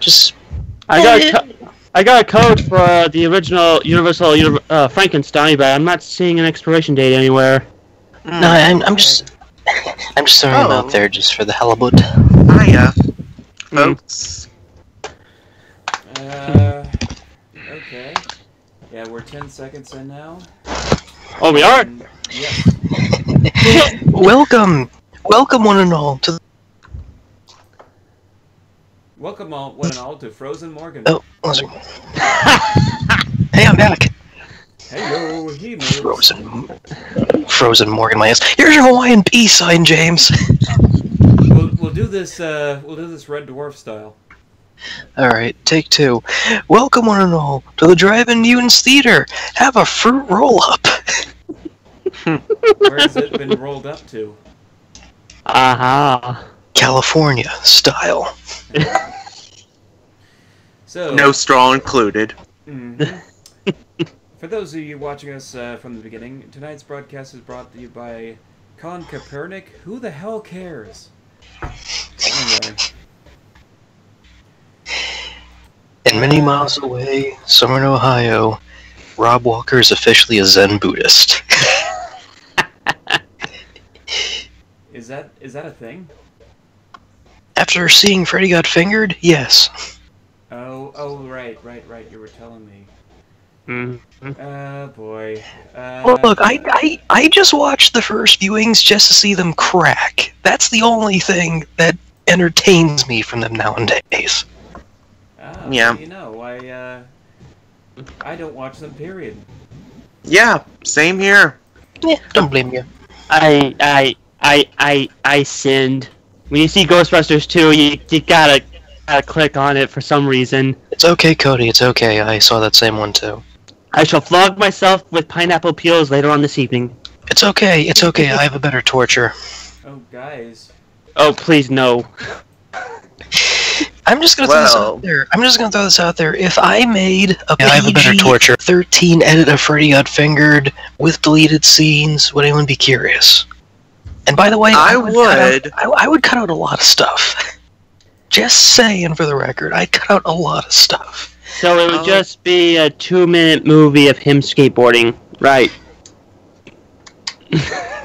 Just I got a code for the original Universal Frankenstein, but I'm not seeing an expiration date anywhere. no, I'm just throwing them out there just for the halibut. Hiya, folks. Okay. Yeah, we're 10 seconds in now. Oh, we are? Yes. Welcome one and all to. Welcome one and all to Frozen Morgan. Oh, hey, I'm back. Hello, he moves. Frozen Morgan, my ass. Here's your Hawaiian peace sign, James. We'll do this. We'll do this Red Dwarf style. All right, take 2. Welcome one and all to the Drive-In Mutants Theater. Have a fruit roll-up. Where has it been rolled up to? Aha. California style. So No straw included. For those of you watching us from the beginning, tonight's broadcast is brought to you by Colin Kaepernick. Who the hell cares? Anyway. And many miles away, somewhere in Ohio, Rob Walker is officially a Zen Buddhist. Is that a thing? After seeing Freddy Got Fingered, yes. Oh, right. You were telling me. Boy. Well, look, I just watched the first viewings just to see them crack. That's the only thing that entertains me from them nowadays. Yeah. You know, I don't watch them. Period. Yeah, same here. Yeah, don't blame you. I sinned. When you see Ghostbusters 2, you gotta click on it for some reason. It's okay, Cody, it's okay. I saw that same one too. I shall flog myself with pineapple peels later on this evening. It's okay, I have a better torture. Oh, guys. Oh, please, no. I'm just gonna throw this out there. If I made a PG-13 edit of Freddy Got Fingered with deleted scenes, would anyone be curious? And by the way, I would cut out a lot of stuff. Just saying for the record, I'd cut out a lot of stuff. So it would just be a 2-minute movie of him skateboarding, right?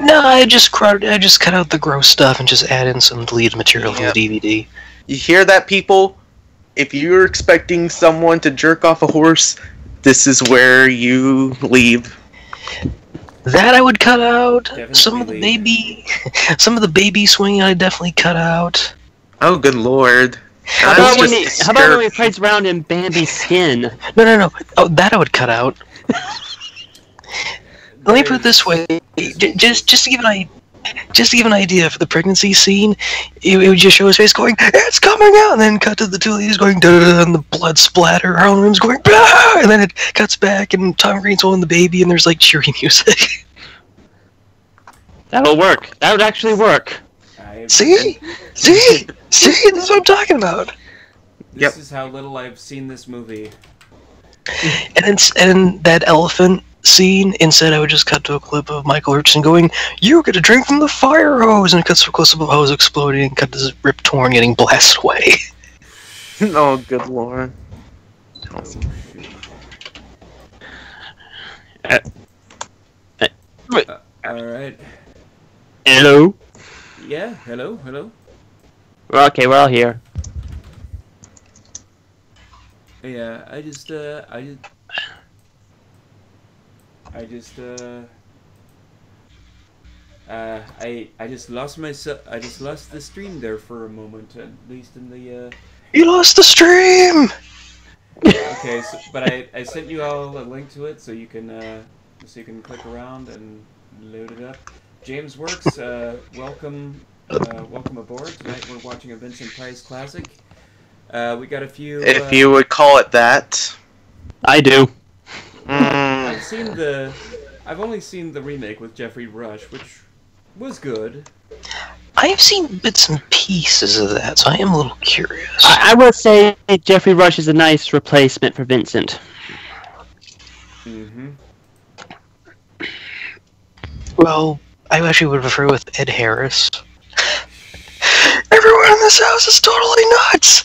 No, I just cut out the gross stuff and just add in some deleted material from the DVD. You hear that, people? If you're expecting someone to jerk off a horse, this is where you leave. That I would cut out. Definitely Some of the baby swinging I definitely cut out. Oh, good lord. How about when he plays around in Bambi's skin? No. Oh, that I would cut out. Let me put it this way: just to give an idea for the pregnancy scene, it would just show his face going, "It's coming out," and then cut to the two ladies going, "Da," and the blood splatter. Harlan Williams going, "Blah," and then it cuts back, and Tom Green's holding the baby, and there's like cheery music. That'll work. That would actually work. See, this is what I'm talking about. This is how little I've seen this movie. And that elephant scene, instead I would just cut to a clip of Michael Richardson going, "You get a drink from the fire hose," and it cuts to a close-up of a hose exploding, and cut to Rip Torn getting blasted away. Oh, good lord. Alright. Hello? Yeah, hello. Okay, we're all here. Yeah, I just lost myself. I just lost the stream there for a moment, at least in the. You lost the stream. Okay, but I sent you all a link to it, so you can click around and load it up. James Works, welcome aboard. Tonight we're watching a Vincent Price classic. We got a few. If you would call it that. I do. I've only seen the remake with Jeffrey Rush, which was good. I've seen bits and pieces of that, so I am a little curious. I will say Jeffrey Rush is a nice replacement for Vincent. Mm-hmm. Well, I actually would prefer with Ed Harris. Everyone in this house is totally nuts!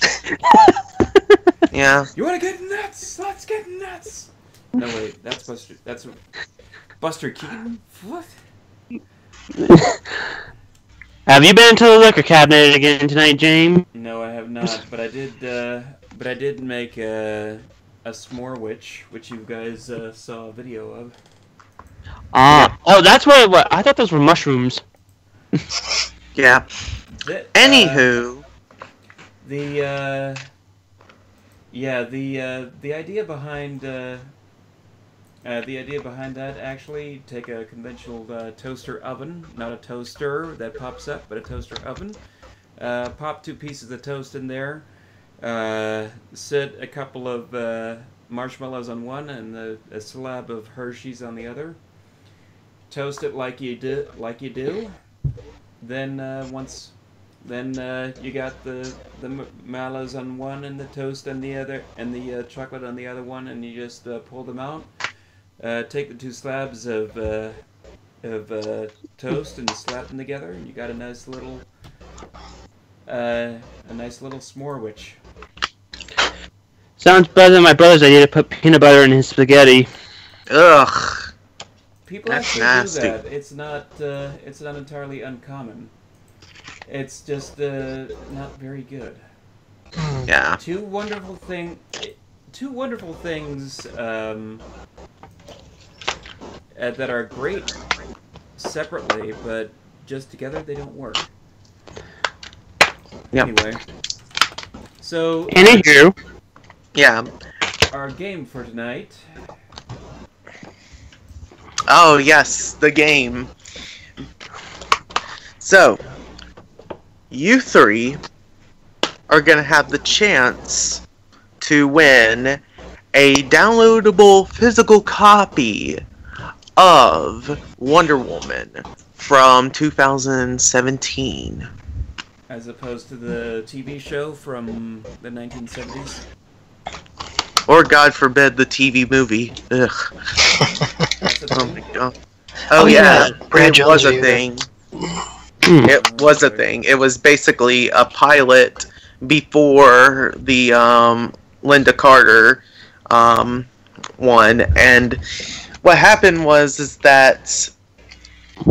Yeah. You want to get nuts? Let's get nuts. No wait, that's Buster. That's Buster Keaton. What? Have you been to the liquor cabinet again tonight, James? No, I have not. But I did. But I did make a s'more witch, which you guys saw a video of. Oh, that's what it was. I thought those were mushrooms. Yeah. Anywho, the idea behind that, actually, take a conventional toaster oven, not a toaster that pops up, but a toaster oven. Pop 2 pieces of toast in there. Set a couple of marshmallows on one and a slab of Hershey's on the other. Toast it like you do. Then you got the mallows on one and the toast on the other and the chocolate on the other one, and you just pull them out. Take the 2 slabs of toast and slap them together, and you got a nice little s'more witch. Sounds better than my brother's idea to put peanut butter in his spaghetti. ugh. People That's actually nasty. do that. It's not entirely uncommon. It's just not very good. Yeah. Two wonderful things that are great separately, but just together they don't work. Yep. Anyway, so Anywho. Yeah. our game for tonight. Oh, yes, the game. So, you 3 are going to have the chance to win a downloadable physical copy of Wonder Woman from 2017. As opposed to the TV show from the 1970s. Or, God forbid, the TV movie. Ugh. That's a Oh thing. my god. Oh, yeah, Brad it was Jones a viewed thing. It was a thing. It was basically a pilot before the Linda Carter one, and what happened was that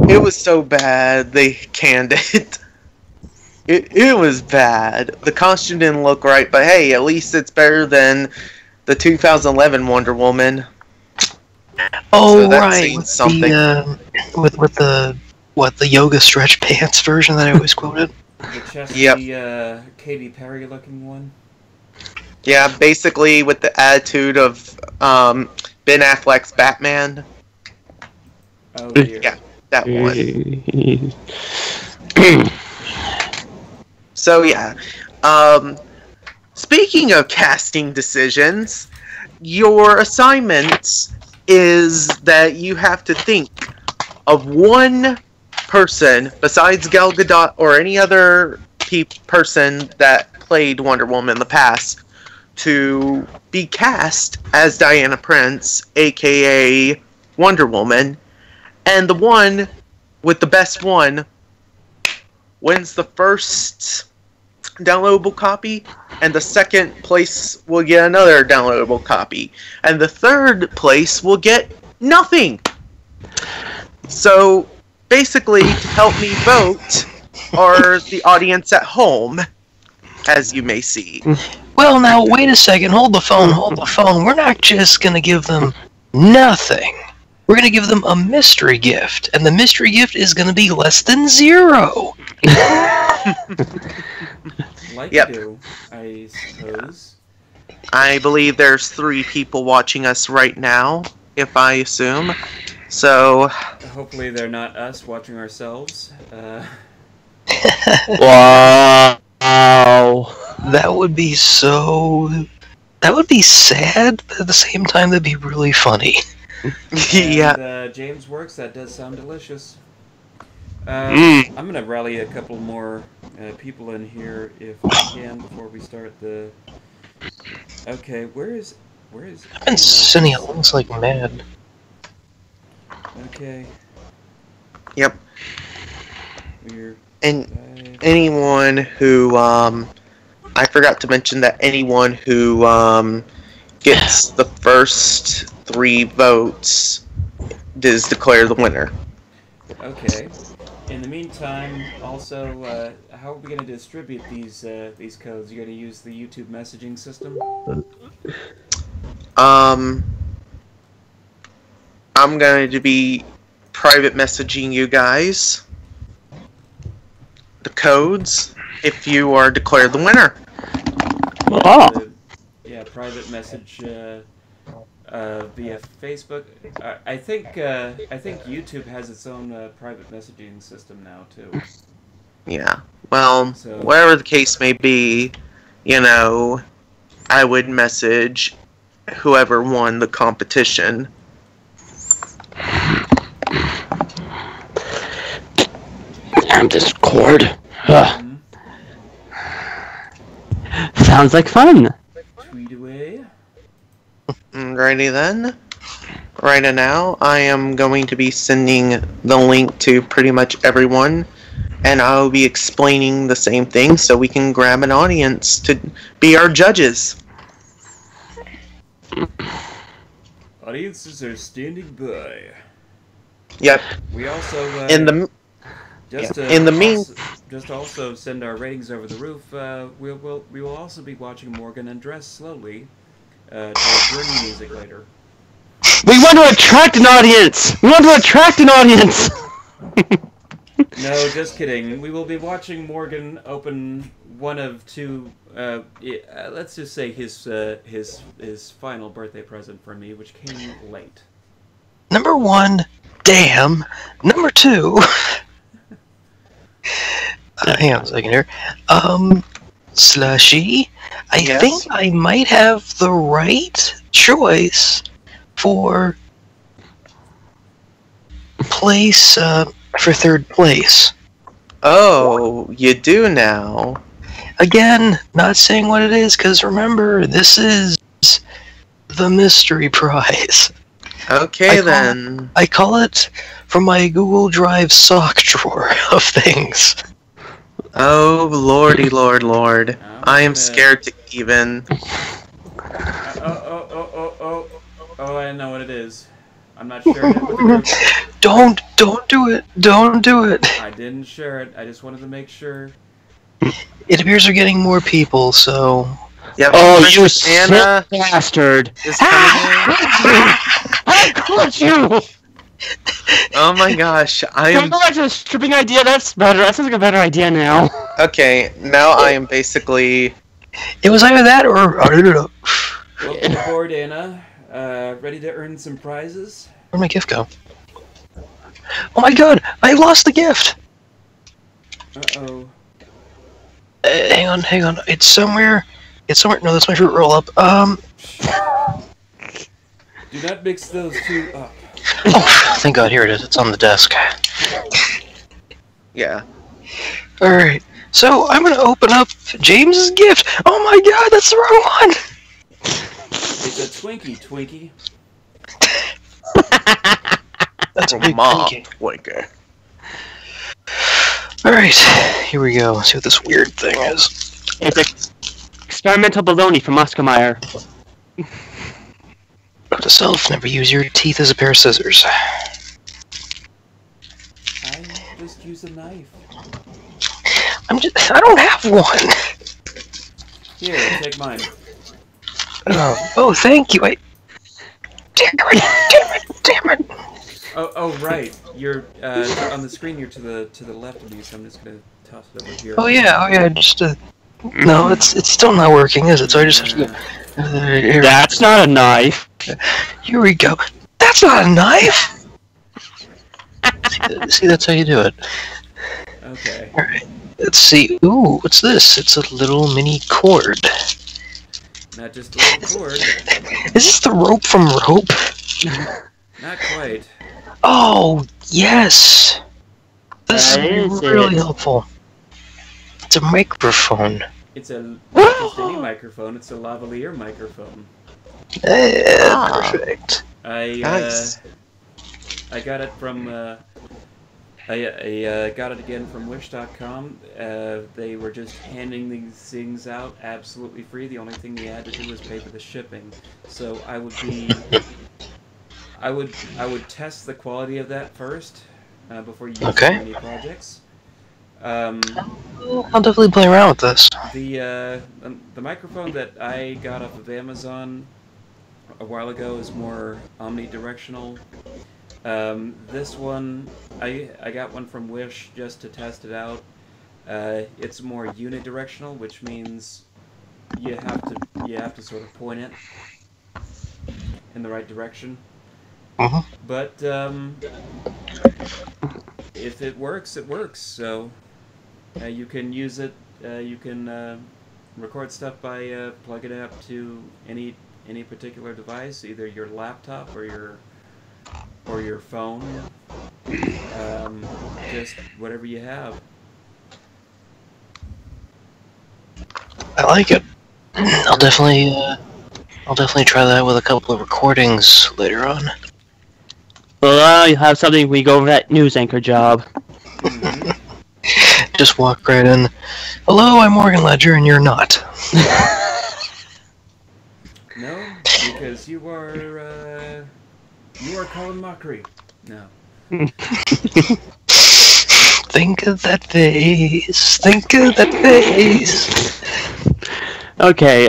it was so bad they canned it. It was bad. The costume didn't look right, but hey, at least it's better than the 2011 Wonder Woman. Oh, So that's right. saying With something. the yoga stretch pants version that I always quoted. The chesty, Yep. Katy Perry looking one. Yeah, basically with the attitude of Ben Affleck's Batman. Oh dear. Yeah, that one. So yeah, speaking of casting decisions, your assignment is that you have to think of one person besides Gal Gadot or any other person that played Wonder Woman in the past to be cast as Diana Prince, aka Wonder Woman, and the one with the best one wins the first downloadable copy, and the second place will get another downloadable copy, and the third place will get nothing. So basically, to help me vote are the audience at home, as you may see. Well, now, wait a second. Hold the phone. We're not just going to give them nothing. We're going to give them a mystery gift, and the mystery gift is going to be less than 0. Like Yep. you do, I suppose. I believe there's 3 people watching us right now, if I assume. So, Hopefully they're not us watching ourselves. Wow. That would be so... That would be sad, but at the same time, that'd be really funny. yeah. And, James works. That does sound delicious. I'm gonna rally a couple more people in here if I can before we start the. Okay, where is? I've been sending out links like mad. Okay. Yep. We're And anyone who I forgot to mention that anyone who gets the first 3 votes is declared the winner. Okay. In the meantime, also, how are we going to distribute these codes? You going to use the YouTube messaging system? I'm going to be private messaging you guys the codes if you are declared the winner. Oh. Yeah, private message via Facebook. I think YouTube has its own private messaging system now too. Yeah. Well, So, whatever the case may be, you know, I would message whoever won the competition. Damn Discord. Sounds like fun. tweet away. Alrighty then. Right now, I am going to be sending the link to pretty much everyone, and I'll be explaining the same thing so we can grab an audience to be our judges. Audiences are standing by. Yep. We also just also send our ratings over the roof. We will also be watching Morgan undress slowly to journey music later. We want to attract an audience! We want to attract an audience! No, just kidding. We will be watching Morgan open one of 2. Let's just say his final birthday present for me, which came late. Number 1, damn. Number 2. Hang on a second here. Slushy. I Yes? think I might have the right choice for place for 3rd place. Oh, you do now. Again, not saying what it is, because remember, this is the mystery prize. Okay then. I call it from my Google Drive sock drawer of things. Oh, lordy lord. I am scared to even. Oh, I know what it is. I'm not sharing it with the group. Don't do it. Don't do it. I didn't share it. I just wanted to make sure. It appears we're getting more people, so... Yep. Oh, you Anna sick bastard! is coming in. I caught you! Oh my gosh, I Don't am. go back to the stripping idea, that's better. That sounds like a better idea now. Okay, now I am basically. It was either that or... Welcome aboard, Anna. Ready to earn some prizes? Where'd my gift go? Oh my god! I lost the gift! Uh-oh. Hang on. It's somewhere... No, that's my fruit roll-up. Do not mix those 2 up. Oh, thank god, here it is. It's on the desk. Yeah. Alright, so I'm gonna open up James's gift! Oh my god, that's the wrong one! It's a Twinkie. That's a big Mom, Twinkie. Winker. Alright, here we go. See what this weird thing is. It's experimental baloney from Oscar Mayer. Note to self, never use your teeth as a pair of scissors. I just use a knife. I don't have one! Here, take mine. Oh, thank you. Damn it! Oh, right. You're on the screen. You're to the left of me, so I'm just gonna toss it over here. Oh yeah. Just no, it's still not working, is it? So I just have to go. Here. That's not a knife. Here we go. That's not a knife. See, that's how you do it. Okay. All right. Let's see. Ooh, what's this? It's a little mini cord. Not just a little cord. Is this the rope from Rope? Not quite. Oh, yes! This is That really is helpful. It's a microphone. It's not just any microphone. It's a lavalier microphone. Perfect. I Nice. I got it from I got it again from Wish.com. They were just handing these things out absolutely free. The only thing you had to do was pay for the shipping. So I would test the quality of that first before you use it in any projects. I'll definitely play around with this. The microphone that I got off of Amazon a while ago is more omnidirectional. This one, I got one from Wish just to test it out. It's more unidirectional, which means you have to sort of point it in the right direction. But if it works, it works. So you can use it. You can record stuff by plugging it up to any particular device, either your laptop or your phone. Just whatever you have. I like it. I'll definitely try that with a couple of recordings later on. Well, you have something. We go over that news anchor job. Just walk right in. Hello, I'm Morgan Ledger, and you're not. No, because you are Colin Mockery. No. Think of that face. Think of that face. Okay,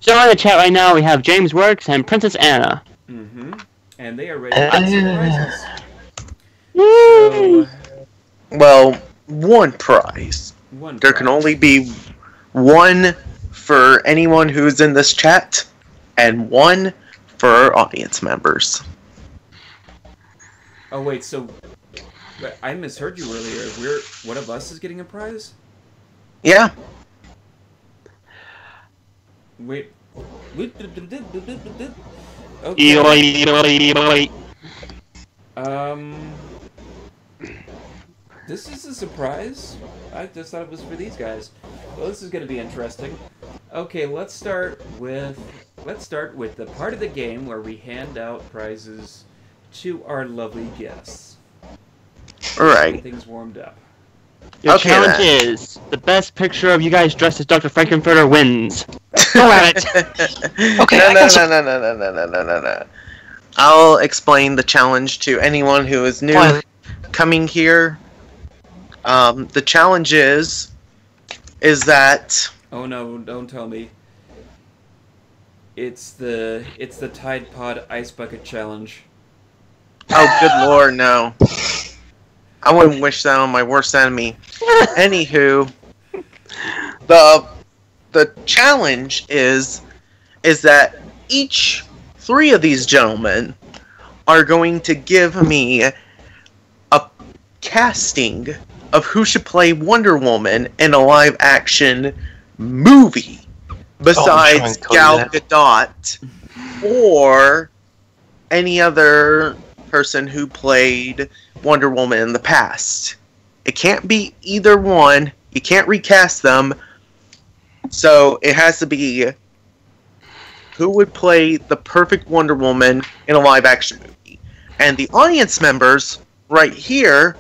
so in the chat right now we have James Works and Princess Anna. And they are ready to get some prizes. Yay! Well, one prize. There can only be one for anyone who's in this chat, and one for our audience members. Oh wait, so I misheard you earlier. One of us is getting a prize? Yeah. Wait. Okay. This is a surprise. I just thought it was for these guys. Well, this is going to be interesting. Okay, let's start with the part of the game where we hand out prizes to our lovely guests. All right. Things warmed up. Your challenge is the best picture of you guys dressed as Dr. Frankenfurter wins. Go at it. Okay. No. I'll explain the challenge to anyone who is new coming here. The challenge is that. Oh no! Don't tell me. It's the Tide Pod Ice Bucket Challenge. Oh, good lord, no. I wouldn't wish that on my worst enemy. Anywho, the challenge is that each three of these gentlemen are going to give me a casting of who should play Wonder Woman in a live-action movie besides Gal Gadot or any other person who played Wonder Woman in the past. It can't be either one. You can't recast them. So it has to be who would play the perfect Wonder Woman in a live-action movie. And the audience members right here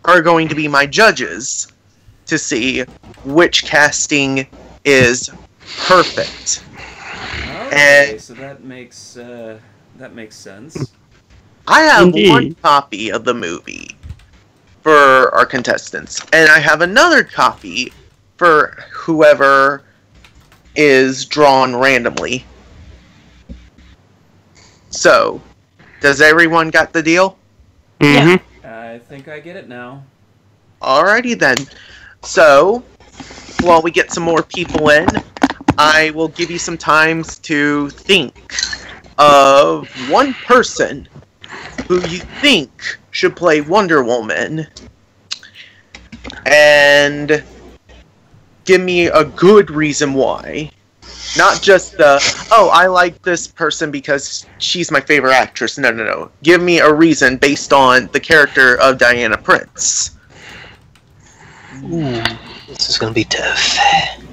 are going to be my judges to see which casting is perfect. Okay, and so that makes sense. I have one copy of the movie for our contestants, and I have another copy for whoever is drawn randomly. So, does everyone got the deal? Yeah. I think I get it now. Alrighty then. So, while we get some more people in, I will give you some time to think of one person who you think should play Wonder Woman, and give me a good reason why. Not just oh, I like this person because she's my favorite actress. No. Give me a reason based on the character of Diana Prince. Ooh, this is gonna be tough.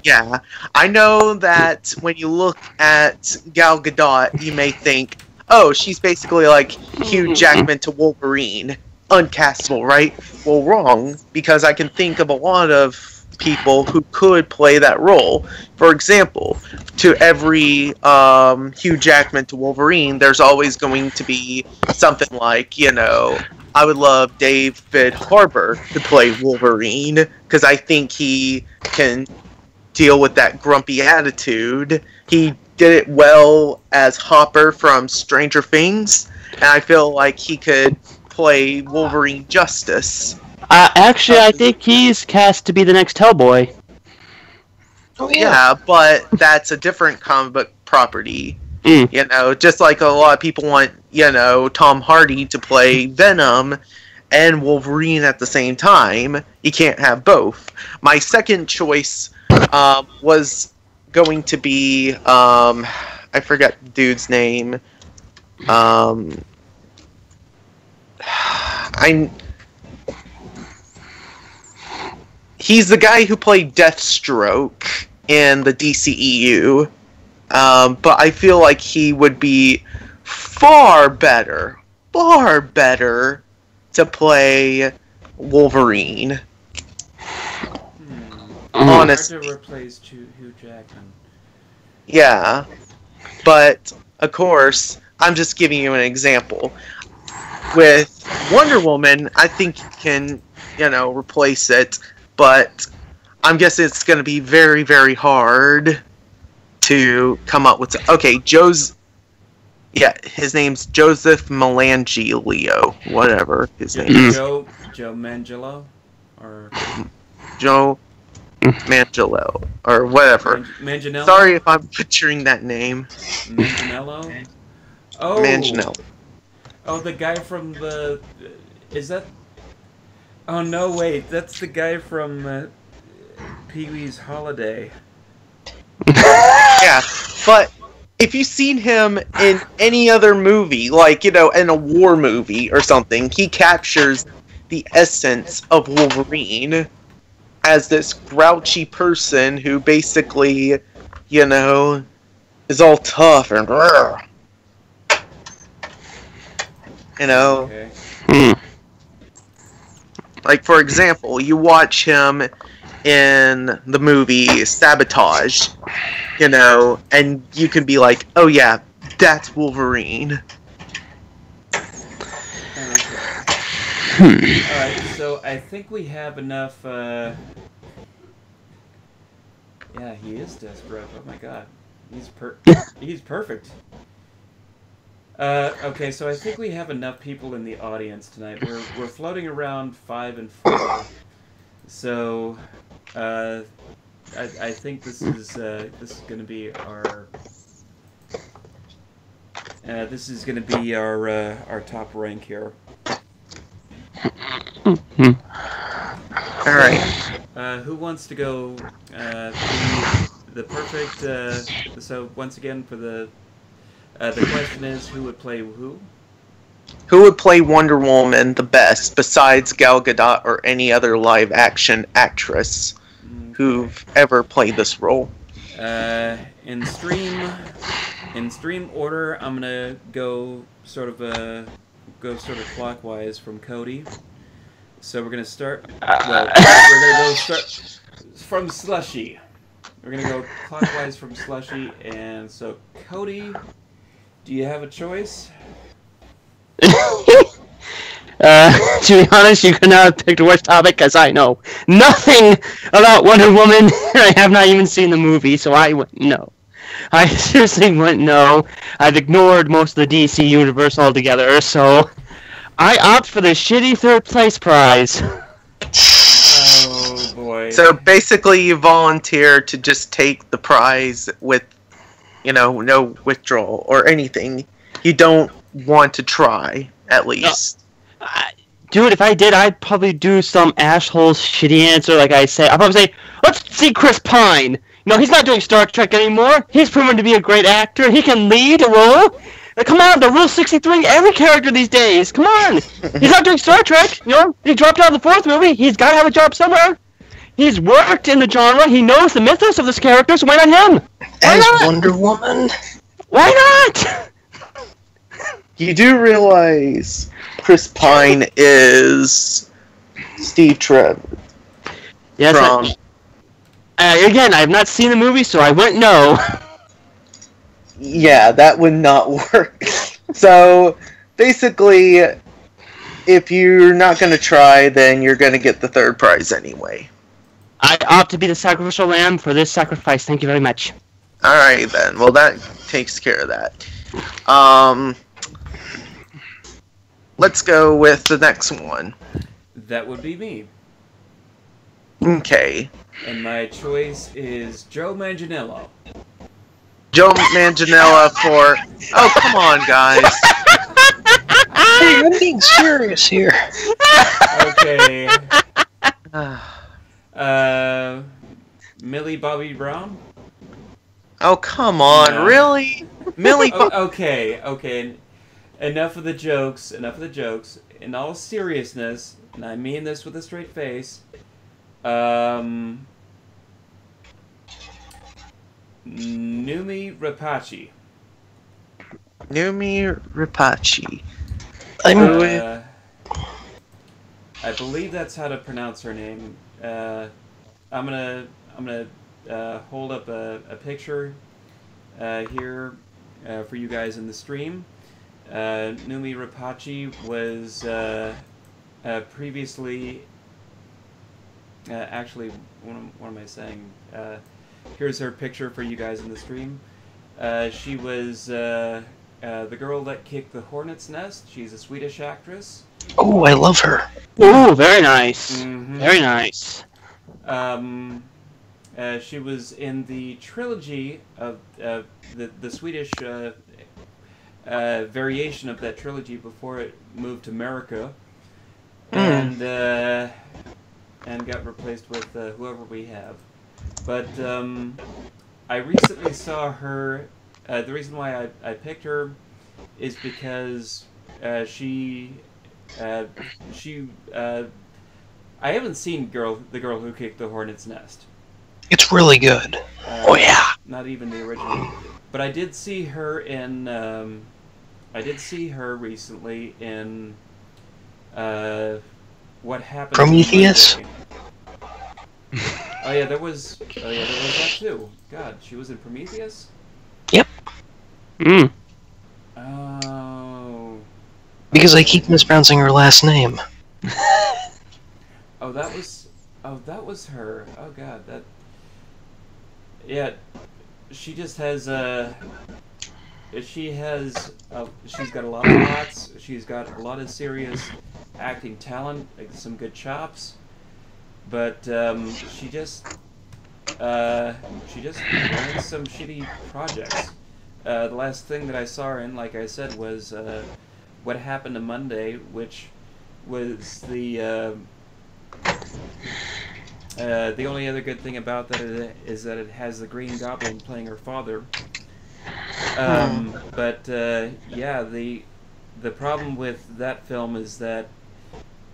Yeah, I know that when you look at Gal Gadot, you may think, oh, she's basically like Hugh Jackman to Wolverine. uncastable, right? Well, wrong, because I can think of a lot of people who could play that role. For example, to every Hugh Jackman to Wolverine, there's always going to be something like, I would love David Harbour to play Wolverine, because I think he can deal with that grumpy attitude. He did it well as Hopper from Stranger Things, and I feel like he could play Wolverine justice. Actually, I think he's cast to be the next Hellboy. Oh, Yeah, but that's a different comic book property. Mm. Just like a lot of people want, Tom Hardy to play Venom and Wolverine at the same time. You can't have both. My second choice was going to be, I forgot the dude's name. He's the guy who played Deathstroke in the DCEU, but I feel like he would be far better to play Wolverine. Honestly. Hard to replace Hugh Jackman. Yeah, but of course, I'm just giving you an example. With Wonder Woman, I think you can, replace it, but I'm guessing it's going to be very, very hard to come up with... Okay, his name's Joseph Melangelo, whatever his name is. Joe Manganiello? Or... Joe Manganiello, or whatever. Manganiello? Sorry if I'm butchering that name. Manganiello? Oh! Manganiello. Oh, the guy from the... Is that... Oh, no, wait. That's the guy from Pee-wee's Holiday. Yeah, but if you've seen him in any other movie, like, in a war movie or something, he captures the essence of Wolverine as this grouchy person who basically, is all tough and... Okay. Like, for example, you watch him in the movie Sabotage, and you can be like, oh yeah, that's Wolverine. Alright, so I think we have enough, Yeah, he is desperate. Oh my god. He's perfect. Okay, so I think we have enough people in the audience tonight. We're floating around 5 and 4. So, I think this is gonna be our our top rank here. All right. Who wants to go? The perfect. So once again, for the question is, who would play who? Who would play Wonder Woman the best, besides Gal Gadot or any other live-action actress who've ever played this role? In stream order, I'm gonna go sort of clockwise from Cody. So we're gonna start. Well, we're gonna go start from Slushy. We're gonna go clockwise from Slushy, and so Cody, do you have a choice? To be honest, you could not have picked a worse topic, because I know nothing about Wonder Woman, and I have not even seen the movie, so I wouldn't know. I seriously wouldn't know. I've ignored most of the DC universe altogether, so I opt for the shitty third place prize. Oh boy. So basically you volunteer to just take the prize with, no withdrawal or anything. You don't want to try, at least. Dude, if I did, I'd probably do some asshole shitty answer like I say. I'd probably say, let's see Chris Pine. He's not doing Star Trek anymore. He's proven to be a great actor. He can lead a role. Come on, the Rule 63, every character these days. Come on. He's not doing Star Trek. He dropped out of the fourth movie. He's got to have a job somewhere. He's worked in the genre. He knows the mythos of this character, so why not him? Why As not? Wonder Woman? Why not? You do realize Chris Pine is Steve Trevor. Yes. From... Again, I have not seen the movie, so I wouldn't know. Yeah, that would not work. So, basically, if you're not going to try, then you're going to get the third prize anyway. I opt to be the sacrificial lamb for this sacrifice. Thank you very much. Alright then. Well, that takes care of that. Let's go with the next one. That would be me. Okay. And my choice is Joe Manganiello. Joe Manganiello for... Oh, come on, guys. Hey, I'm being serious here. Okay. Millie Bobby Brown? Oh, come on, No. really? Millie Okay. Enough of the jokes. In all seriousness, and I mean this with a straight face, Numi Rapace. Numi Rapace. I believe that's how to pronounce her name. I'm gonna hold up a picture here for you guys in the stream. Numi Rapace was previously actually, what am I saying? Here's her picture for you guys in the stream. She was the girl that kicked the hornet's nest. She's a Swedish actress. Oh, I love her. Ooh, very nice. Mm-hmm. Very nice. She was in the trilogy of the Swedish variation of that trilogy before it moved to America, and got replaced with whoever we have. But I recently saw her. The reason why I picked her is because she. I haven't seen the girl who kicked the hornet's nest. It's really good. Oh yeah. Not even the original. But I did see her in. I did see her recently in. What happened? Prometheus. Oh yeah, there was that too. God, she was in Prometheus? Yep. Oh. Because I keep mispronouncing her last name. Oh, that was her. Oh God, that. Yeah, she just has she's got a lot of plots. She's got a lot of serious acting talent, like some good chops. But she just ran some shitty projects. The last thing that I saw her in, like I said, was What Happened to Monday, which was the only other good thing about that is that it has the Green Goblin playing her father. But yeah, the problem with that film is that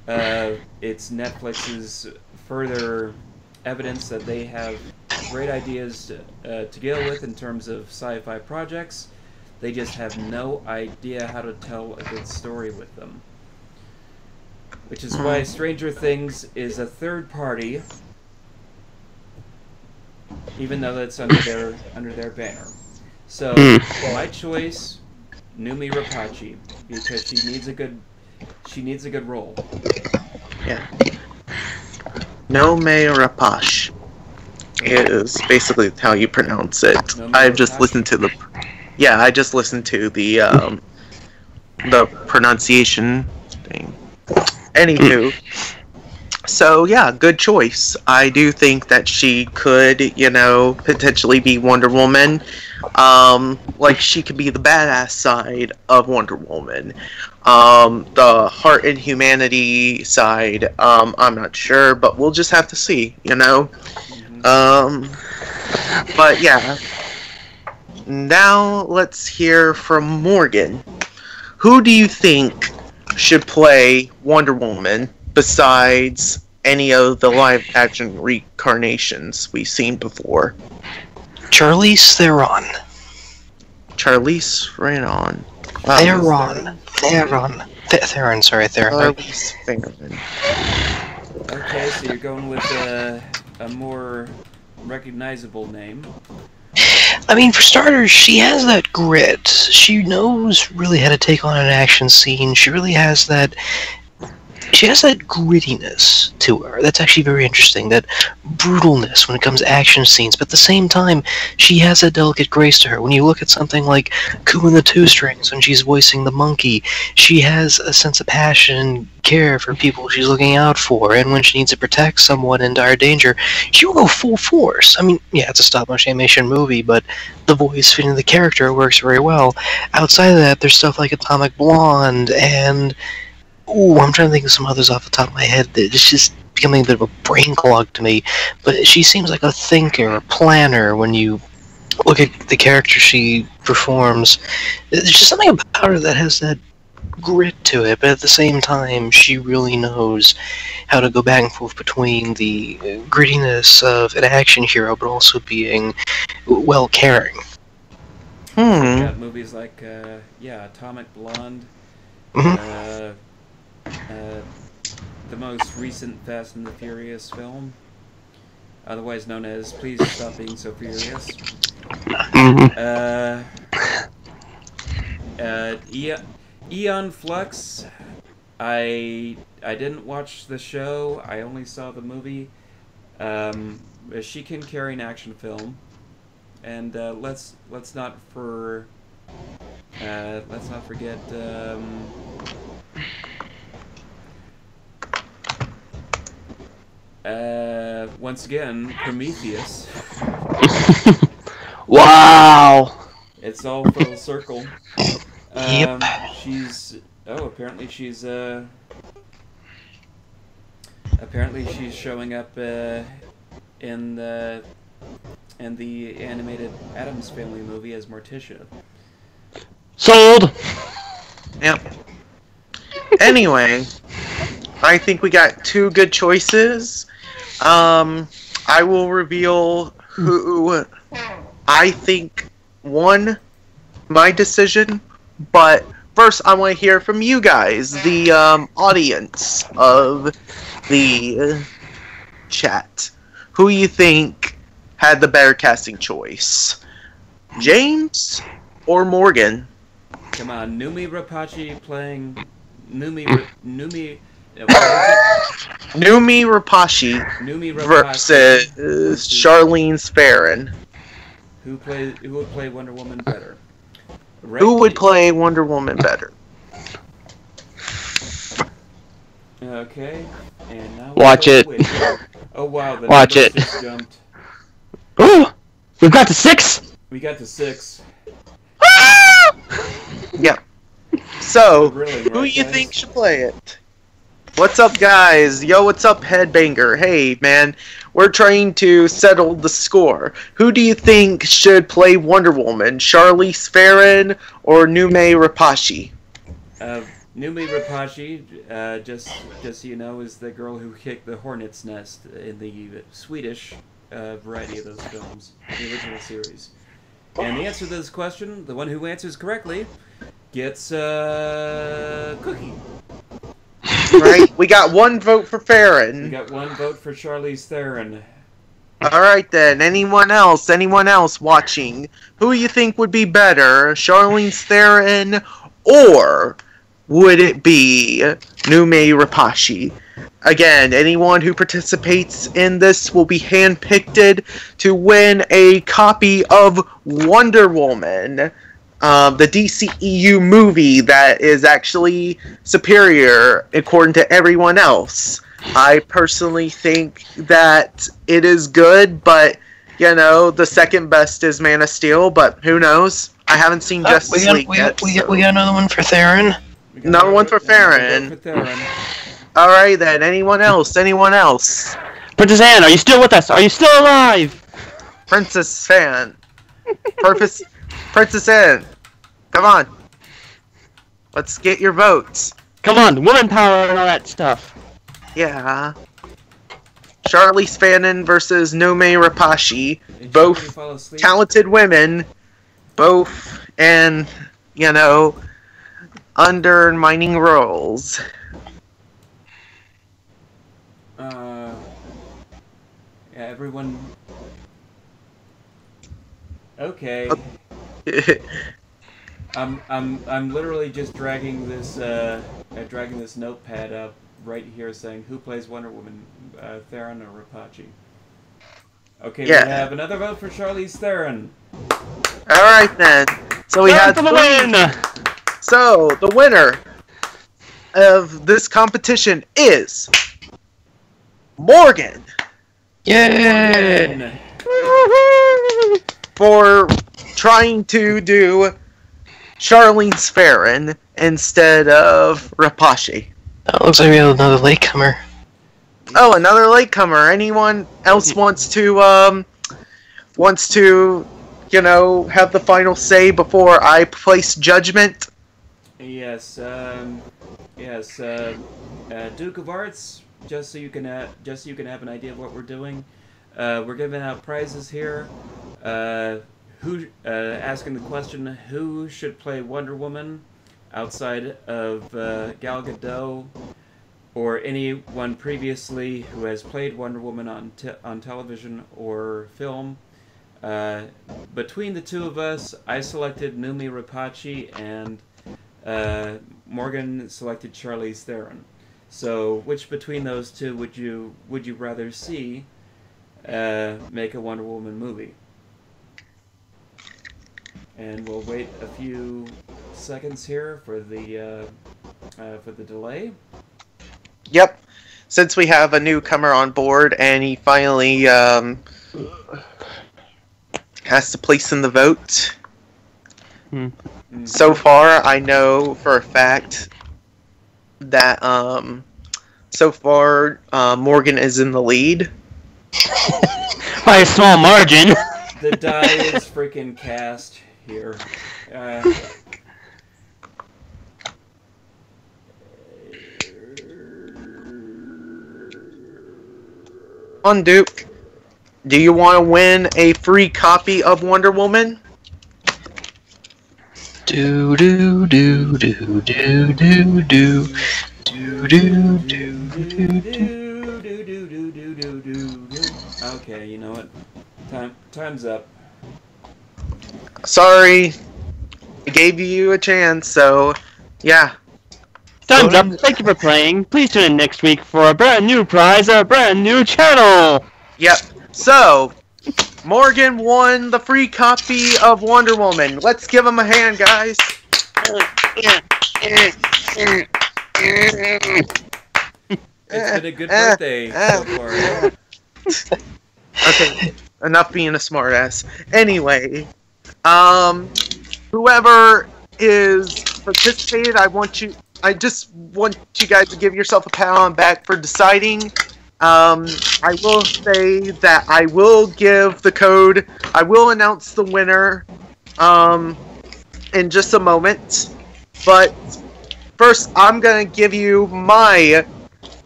it's Netflix's further evidence that they have great ideas to deal with in terms of sci-fi projects. They just have no idea how to tell a good story with them. Which is why Stranger Things is a third party, even though that's under their banner. So my choice, Numi Rapace, because she needs a good role. Yeah. Nome Rapace is basically how you pronounce it. I just listened to the pronunciation thing. Anywho, so yeah, good choice. I do think that she could, potentially be Wonder Woman. Like she could be the badass side of Wonder Woman. The heart and humanity side, I'm not sure, but we'll just have to see, But yeah. Now let's hear from Morgan. Who do you think should play Wonder Woman besides any of the live-action reincarnations we've seen before? Charlize Theron. Charlize Theron. Theron. Theron, sorry, Theron. Okay, so you're going with a more recognizable name. I mean, for starters, she has that grit. She knows really how to take on an action scene. She really has that... She has that grittiness to her. That's actually very interesting. That brutalness when it comes to action scenes. But at the same time, she has a delicate grace to her. When you look at something like Coo and the Two Strings, when she's voicing the monkey, she has a sense of passion and care for people she's looking out for. And when she needs to protect someone in dire danger, she will go full force. I mean, yeah, it's a stop-motion animation movie, but the voice fitting the character works very well. Outside of that, there's stuff like Atomic Blonde and... Ooh, I'm trying to think of some others off the top of my head. It's just becoming a bit of a brain clog to me. But she seems like a thinker, a planner when you look at the character she performs. There's just something about her that has that grit to it, but at the same time, she really knows how to go back and forth between the grittiness of an action hero, but also being, well, caring. You got movies like, Atomic Blonde. The most recent Fast and the Furious film, otherwise known as Please Stop Being So Furious. Eon Flux. I didn't watch the show. I only saw the movie. She can carry an action film, and let's not forget. Once again, Prometheus. Wow! It's all full circle. Yep. Apparently she's showing up in the animated Addams Family movie as Morticia. Sold! Yep. Anyway, I think we got two good choices. I will reveal who I think won my decision, but first I want to hear from you guys, the audience of the chat. Who you think had the better casting choice? James or Morgan? Come on, Numi Rapace playing Numi Rapace versus Charlize Theron. Who would play Wonder Woman better? Who would play Wonder Woman better? Okay, and now watch it. Oh wow, the watch it. Just jumped. Oh, we've got to 6. We got to 6. Yep. So, Really, who right, you guys? think should play it? What's up, guys? Yo, what's up, Headbanger? Hey, man, we're trying to settle the score. Who do you think should play Wonder Woman? Charlize Theron or Numi Rapace? Numi Rapace, just so you know, is the girl who kicked the hornet's nest in the Swedish variety of those films, the original series. And the answer to this question, the one who answers correctly, gets a cookie. Right? We got one vote for Theron. We got one vote for Charlize Theron. Alright then, anyone else watching, who you think would be better, Charlize Theron, or would it be Numi Rapace? Again, anyone who participates in this will be handpicked to win a copy of Wonder Woman, the DCEU movie that is actually superior according to everyone else. I personally think that it is good, but, you know, the second best is Man of Steel, but who knows? I haven't seen Justice League yet. We got another one for Theron. Another one for Theron. Alright then, anyone else? Princess Anne, are you still with us? Are you still alive? Princess Anne. Princess Anne. Come on. Let's get your votes. Come on, woman power and all that stuff. Yeah. Charlize Theron versus Numi Rapace. Both talented women. Both, and, you know, undermining roles. Yeah, everyone. Okay. I'm literally just dragging this notepad up right here, saying who plays Wonder Woman, Theron or Rapace. Okay, Yeah. we have another vote for Charlize Theron. All right then. So we had for the win. So the winner of this competition is Morgan. Yay! For trying to do Charlize Theron instead of Rapace. Oh, looks like we have another latecomer. Oh, another latecomer. Anyone else wants to, you know, have the final say before I place judgment? Yes, Duke of Arts. Just so you can have an idea of what we're doing. We're giving out prizes here. Asking the question, who should play Wonder Woman outside of Gal Gadot or anyone previously who has played Wonder Woman on television or film. Between the two of us, I selected Numi Rapace and Morgan selected Charlize Theron. So, which between those two would you rather see make a Wonder Woman movie? And we'll wait a few seconds here for the delay. Yep. Since we have a newcomer on board and he finally has to place in the vote. So far, I know for a fact that so far Morgan is in the lead by a small margin. The die is freaking cast here. On Duke, do you want to win a free copy of Wonder Woman? Do do do do do do do do do do do. Okay, you know what? Time's up. Sorry, I gave you a chance, so yeah. Time's up. Thank you for playing. Please tune in next week for a brand new prize, a brand new channel. Yep. So, Morgan won the free copy of Wonder Woman. Let's give him a hand, guys. It's been a good birthday so far. Okay, enough being a smartass. Anyway, whoever is participated, I just want you guys to give yourself a pat on the back for deciding. I will say that I will give the code. I will announce the winner in just a moment. But first, I'm going to give you my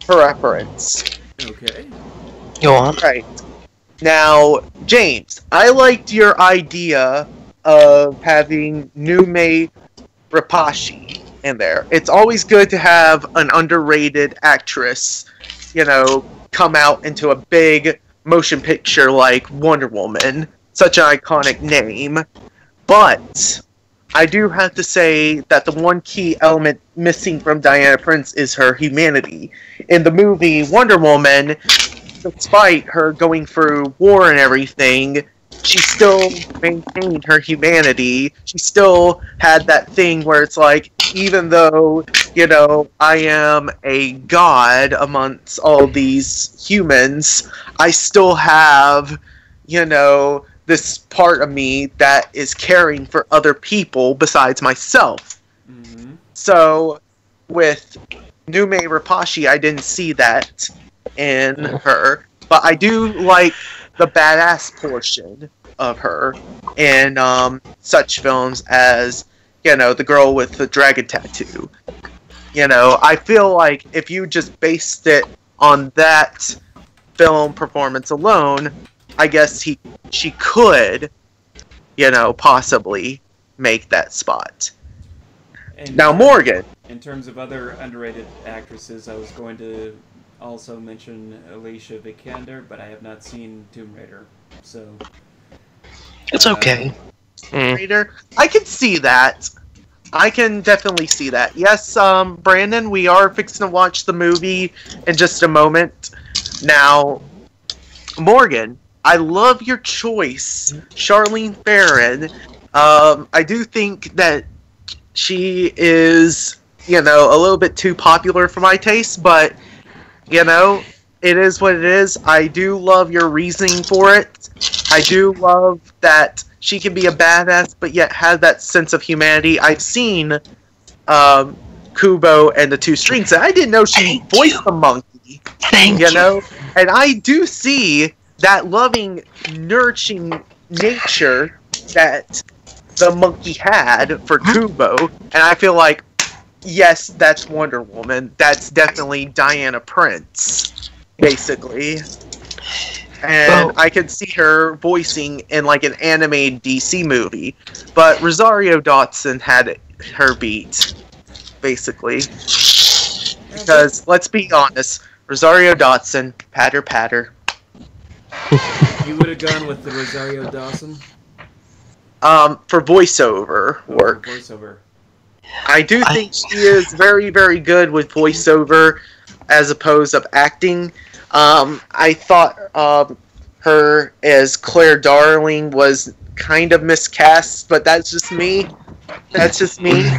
preference. Okay. Go on. Right. Now, James, I liked your idea of having Numi Rapace in there. It's always good to have an underrated actress, you know, come out into a big motion picture like Wonder Woman. Such an iconic name. But I do have to say that the one key element missing from Diana Prince is her humanity. In the movie Wonder Woman, despite her going through war and everything, she still maintained her humanity. She still had that thing where it's like, even though, you know, I am a god amongst all these humans, I still have, you know, this part of me that is caring for other people besides myself. Mm-hmm. So, with Numi Rapace, I didn't see that in her, but I do like the badass portion of her in such films as, you know, the girl with the dragon tattoo. You know, I feel like if you just based it on that film performance alone, I guess she could, you know, possibly make that spot. Now, Morgan. In terms of other underrated actresses, I was going to also mention Alicia Vikander, but I have not seen Tomb Raider, so... It's okay. Raider. I can see that. I can definitely see that. Yes, Brandon, we are fixing to watch the movie in just a moment. Now, Morgan, I love your choice, Charlene Theron. I do think that she is, a little bit too popular for my taste, but, it is what it is. I do love your reasoning for it. I do love that she can be a badass, but yet have that sense of humanity. I've seen Kubo and the Two Strings, and I didn't know she voiced the monkey. Thank you. And I do see that loving, nurturing nature that the monkey had for Kubo, and I feel like, yes, that's Wonder Woman. That's definitely Diana Prince, basically. And I could see her voicing in like an animated DC movie, but Rosario Dawson had her beat, basically. Because let's be honest, Rosario Dawson, patter patter. You would have gone with the Rosario Dawson? For voiceover work. Voiceover. I do think she is very, very good with voiceover as opposed to acting. I thought her as Claire Darling was kind of miscast, but that's just me. That's just me.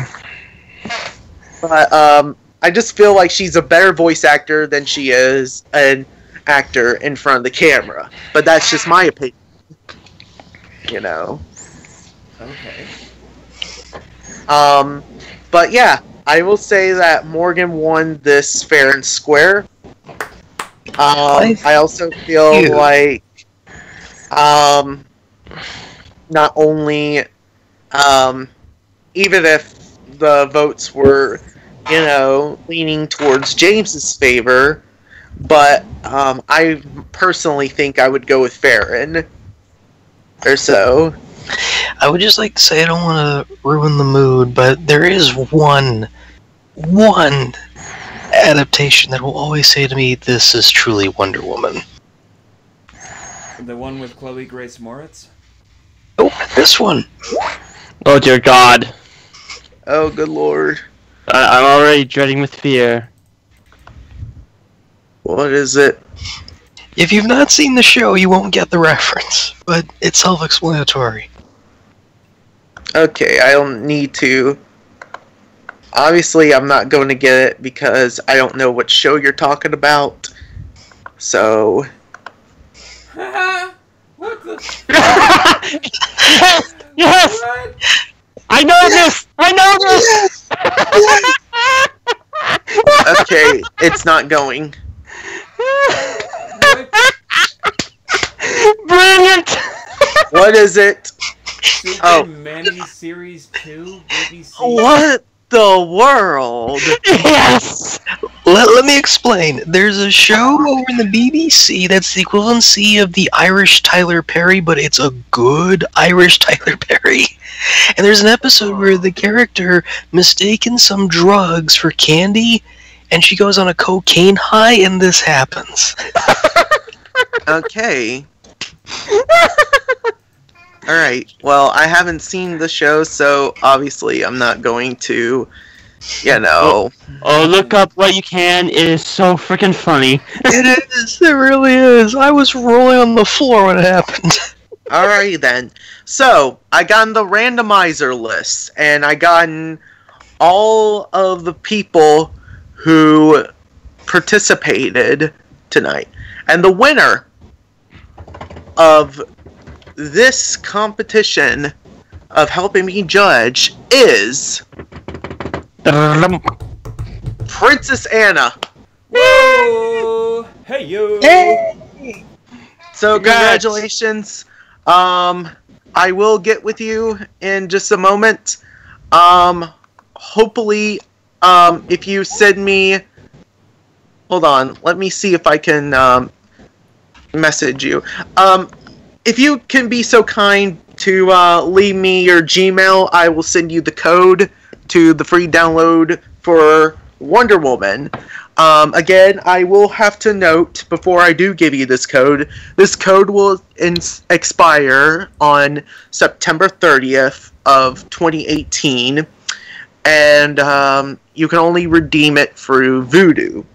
But I just feel like she's a better voice actor than she is an actor in front of the camera. But that's just my opinion. Okay. But yeah, I will say that Morgan won this fair and square. I also feel like not only even if the votes were leaning towards James's favor, but I personally think I would go with Farron or so. I would just like to say I don't want to ruin the mood, but there is one adaptation that will always say to me, this is truly Wonder Woman. The one with Chloe Grace Moritz? Oh, this one. Oh dear God. Oh good lord. I'm already dreading with fear. What is it? If you've not seen the show, you won't get the reference, but it's self-explanatory. Okay, I don't need to. Obviously, I'm not going to get it because I don't know what show you're talking about. So... What the... Yes! Yes! What? I know this! I know this! Okay, it's not going. What? Brilliant! What is it? Superman Series 2? BBC? What the world? Yes! Let me explain. There's a show over in the BBC that's the equivalency of the Irish Tyler Perry, but it's a good Irish Tyler Perry. And there's an episode where the character mistaken some drugs for candy, and she goes on a cocaine high, and this happens. Okay. Alright, well, I haven't seen the show, so obviously I'm not going to, Oh, look up what you can. It is so freaking funny. It is. It really is. I was rolling on the floor when it happened. Alrighty then. So, I got the randomizer list, and I gotten all of the people who participated tonight. And the winner of this competition of helping me judge is Princess Anna. Whoa! Hey yo! Hey! So congratulations. I will get with you in just a moment. Hopefully, if you send me, hold on, let me see if I can message you. If you can be so kind to leave me your Gmail, I will send you the code to the free download for Wonder Woman. Again, I will have to note before I do give you this code will expire on September 30th of 2018, and you can only redeem it through voodoo.com.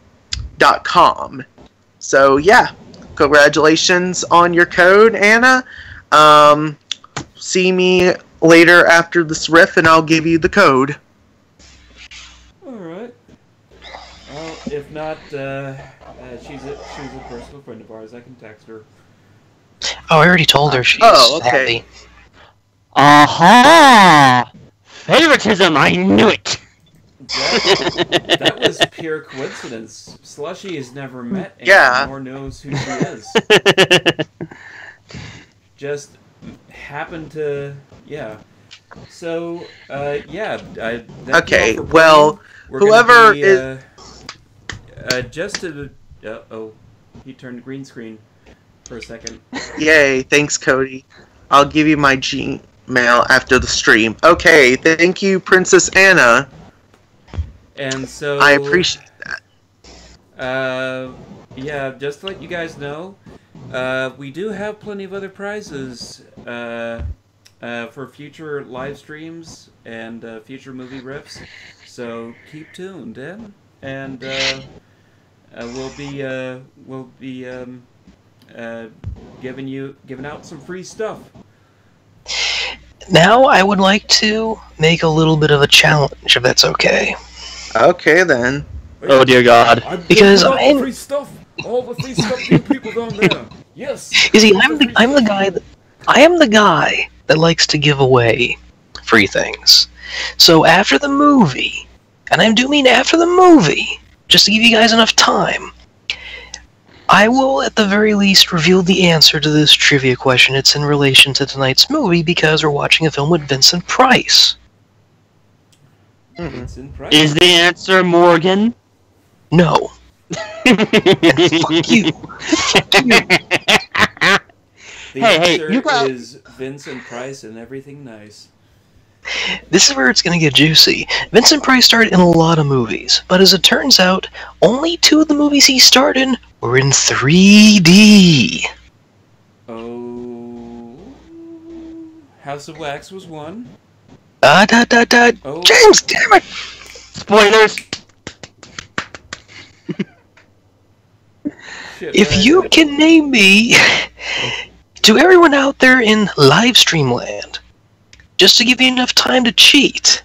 So yeah, congratulations on your code, Anna. See me later after this riff and I'll give you the code. Alright. Well, if not, she's a personal friend of ours. I can text her. Oh, I already told her she's okay. happy. Aha! Favoritism, I knew it! That was pure coincidence. Slushy has never met Anna, nor knows who she is. Just happened to, yeah. So, yeah. Okay, well, whoever is... just to... oh, he turned green screen for a second. Yay, thanks, Cody. I'll give you my Gmail after the stream. Okay, thank you, Princess Anna. And so... I appreciate that. Yeah, just to let you guys know, we do have plenty of other prizes for future live streams and future movie riffs. So keep tuned in, and we'll be giving out some free stuff. Now I would like to make a little bit of a challenge, if that's okay. Okay then. Oh dear God! Because I'm free stuff. All the free stuff to people down there. Yes. You see, I am the guy that likes to give away free things. So after the movie, and I do mean after the movie, just to give you guys enough time, I will at the very least reveal the answer to this trivia question. It's in relation to tonight's movie because we're watching a film with Vincent Price. Vincent Price. Is the answer Morgan? No. And fuck you. Fuck you. The answer is Vincent Price and everything nice. This is where it's going to get juicy. Vincent Price starred in a lot of movies, but as it turns out, only 2 of the movies he starred in were in 3D. Oh... House of Wax was one. Oh. James, damn it! Spoilers! Shit, If you can name me, to everyone out there in Livestream land, just to give you enough time to cheat,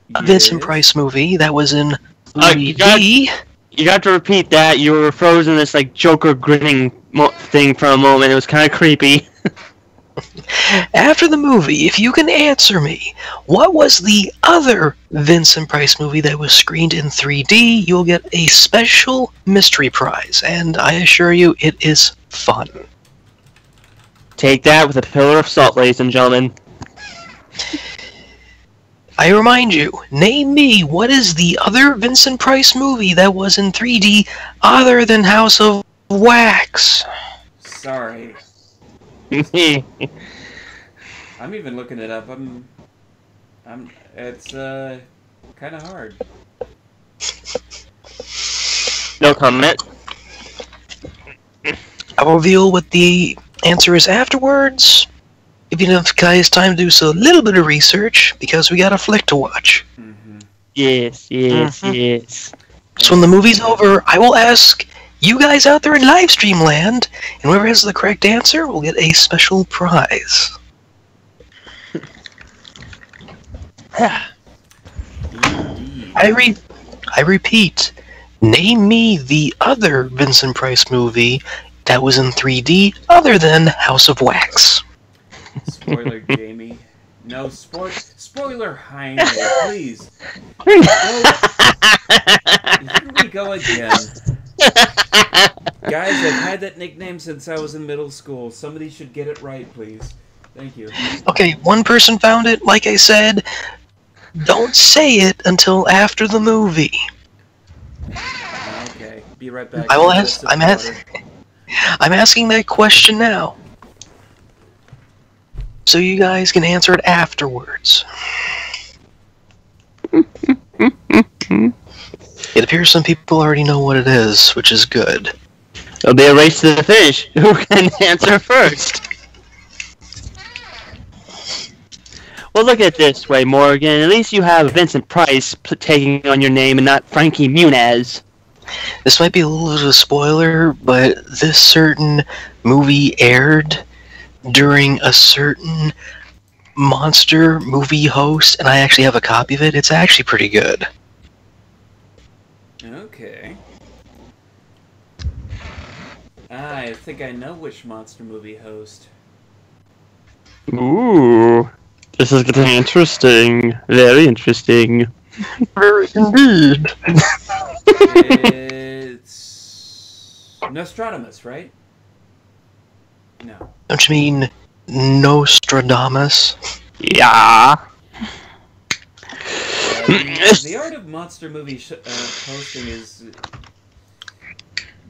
yes. Vincent Price movie that was in 3D. You got to repeat that. You were frozen this like Joker grinning thing for a moment. It was kind of creepy. After the movie, if you can answer me, what was the other Vincent Price movie that was screened in 3D, you'll get a special mystery prize, and I assure you it is fun. Take that with a pillar of salt, ladies and gentlemen. I remind you, name me what is the other Vincent Price movie that was in 3D other than House of Wax? Sorry. I'm even looking it up. It's kind of hard. No comment. I'll reveal what the answer is afterwards. Give you enough guys time to do so a little bit of research, because we got a flick to watch. Mm-hmm. Yes, yes. So when the movie's over, I will ask you guys out there in Livestream land, and whoever has the correct answer will get a special prize. I repeat, name me the other Vincent Price movie that was in 3D other than House of Wax. Spoiler, Jamie. No, spoiler, Jaime, please. Here we go again. Guys, I've had that nickname since I was in middle school. Somebody should get it right, please. Thank you. Okay, one person found it. Like I said, don't say it until after the movie. Okay, be right back. I'm asking that question now. so you guys can answer it afterwards. It appears some people already know what it is, which is good. It'll be a race to the finish. Who can answer first? Well, look at it this way, Morgan. At least you have Vincent Price taking on your name and not Frankie Muniz. This might be a little bit of a spoiler, but this certain movie aired during a certain monster movie host, and I actually have a copy of it. It's actually pretty good. Okay. I think I know which monster movie host. Ooh. This is getting interesting. Very interesting. Very indeed. It's Nostradamus, right? No. Don't you mean Nostradamus? Yeah. The art of monster movie hosting is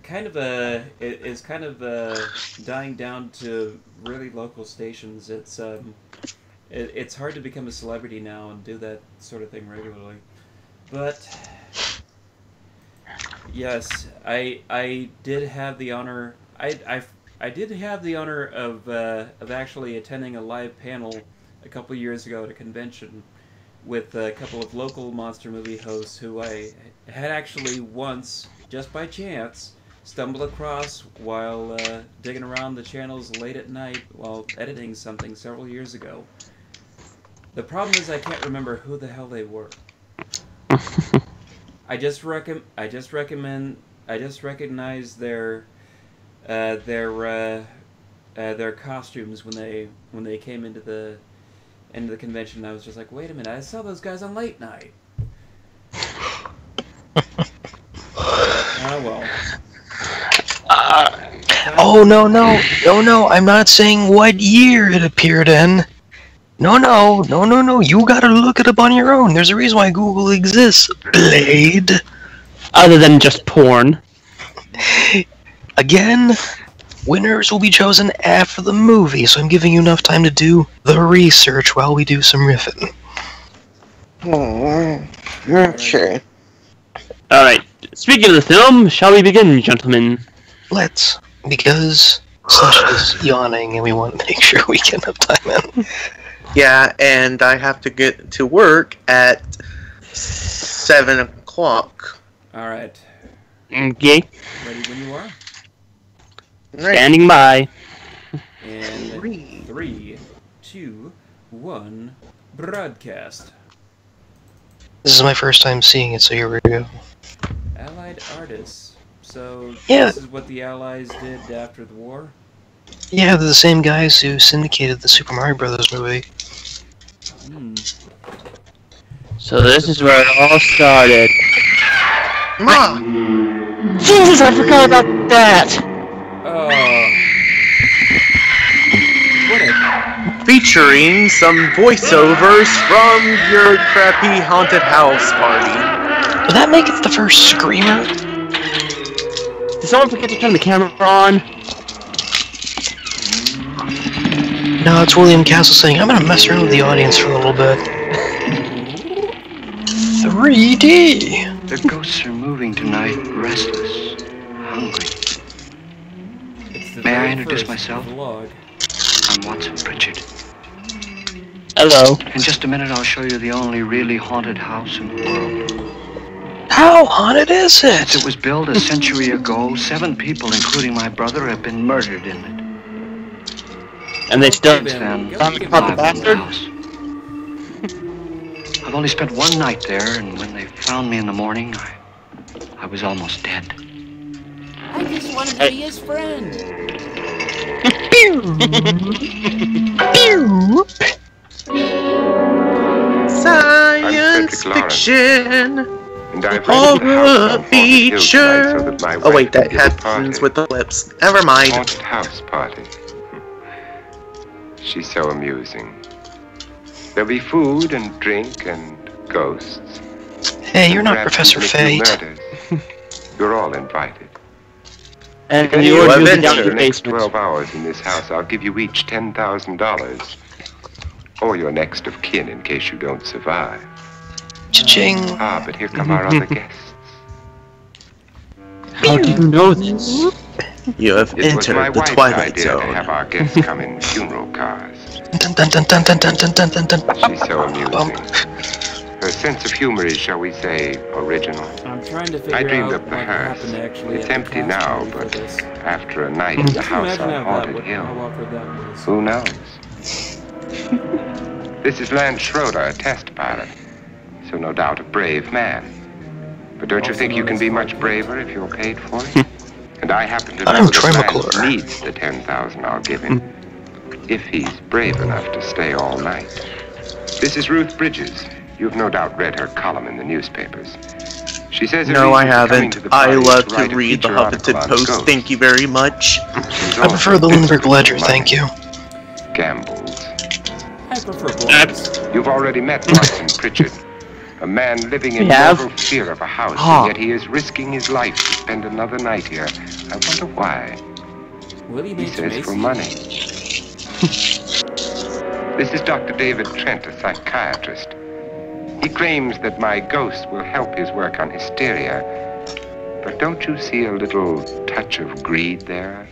kind of dying down to really local stations. It's hard to become a celebrity now and do that sort of thing regularly. But yes, I did have the honor. I did have the honor of actually attending a live panel a couple years ago at a convention with a couple of local monster movie hosts who I had actually once, just by chance, stumbled across while digging around the channels late at night while editing something several years ago. The problem is I can't remember who the hell they were. I just recognize their costumes when they came into the convention. I was just like, wait a minute, I saw those guys on Late Night. Well. Oh no! I'm not saying what year it appeared in. No, you gotta look it up on your own. There's a reason why Google exists, Blade. Other than just porn. Again, winners will be chosen after the movie, so I'm giving you enough time to do the research while we do some riffing. Sure. Alright, speaking of the film, shall we begin, gentlemen? Let's, because Slush is yawning and we want to make sure we get enough time in. Yeah, and I have to get to work at 7 o'clock. Alright. Okay. Ready when you are? Standing by. And 3, 2, 1, broadcast. This is my first time seeing it, so here we go. Allied artists. So Yeah. This is what the Allies did after the war? Yeah, they're the same guys who syndicated the Super Mario Brothers movie. So this is where it all started. Mom! Jesus, I forgot about that! Oh. What a... Featuring some voiceovers from your crappy haunted house party. Did that make it the first Screamer? Did someone forget to turn the camera on? No, it's William Castle saying, I'm gonna mess around with the audience for a little bit. 3D! The ghosts are moving tonight, restless, hungry. May I introduce myself? I'm Watson Pritchard. Hello. In just a minute, I'll show you the only really haunted house in the world. How haunted is Since it? it was built a century ago, 7 people, including my brother, have been murdered in it. And they still Then, finally caught the bastard? house. I've only spent one night there, and when they found me in the morning, I was almost dead. I just wanted to be his friend. Science fiction! And I've Horror feature! Oh wait, that happens with the lips. Never mind. Haunted house party. She's so amusing. There'll be food and drink and ghosts. Hey, you're not Perhaps Professor even a few Fate. murders. You're all invited. And you you ordered me eventually down to For the the next basement. 12 hours in this house, I'll give you each $10,000. or your next of kin in case you don't survive. Cha-ching. Ah, but here come our other guests. How do you know this? You have It was my entered the wife's Twilight idea to Zone. have our guests come in funeral cars. Dun, dun, dun, dun, dun, dun, dun, dun, dun. She's so amusing. Her sense of humor is, shall we say, original. I'm trying to I figure dreamed out up the what hearse. happened actually. It's at the empty cast now, party for but this. after a night at the Just house imagine on how Haunted Hill, awkward that was. who knows? This is Lance Schroeder, a test pilot, so no doubt a brave man. But don't you Also think you known can as be Clark much Kent. braver if you're paid for it? And I happen to know I'm that Troy Lance McClure. needs the 10,000 I'll give him, if he's brave enough to stay all night. This is Ruth Bridges. You've no doubt read her column in the newspapers. She says her No, I reason for coming haven't. to the I party is love to write a read the feature article Huffington on Post. ghosts. Thank you very much. She's I prefer the also Lindbergh Ledger, money, thank you. Gambles. I prefer blondes. You've already met Watson Pritchard, a man living in We have. mortal fear of a house, Ah. and yet he is risking his life to spend another night here. I wonder why. Willie He H. says Macy. for money. This is Dr. David Trent, a psychiatrist. He claims that my ghost will help his work on hysteria. But don't you see a little touch of greed there?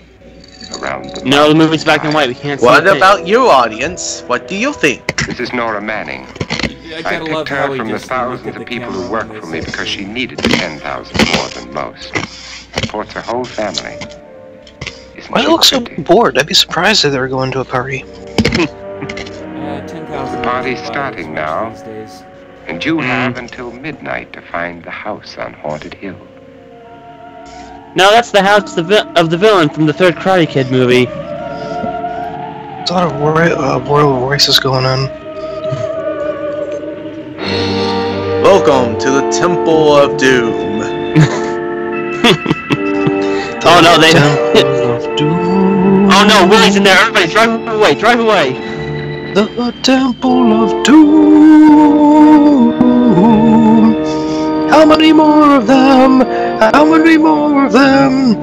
Around the No, the movie's black and white. We can't see What a thing. about you, audience? What do you think? This is Nora Manning. I I gotta love picked how her he from the just looked thousands at the of people camera who work when they for me said because that. she needed the 10,000 more than most. Supports her whole family. Isn't Why do she they look so pretty? bored? I'd be surprised if they were going to a party. 10,000. The party's doesn't buy starting as much now. these days. And you have until midnight to find the house on Haunted Hill. No, that's the house of the villain from the third Karate Kid movie. There's a lot of royal voices going on. Welcome to the Temple of Doom. Oh no, they. Temple of Doom. Oh no, Willie's in there. Everybody, drive away! Drive away! The Temple of Doom. How many more of them? How many more of them?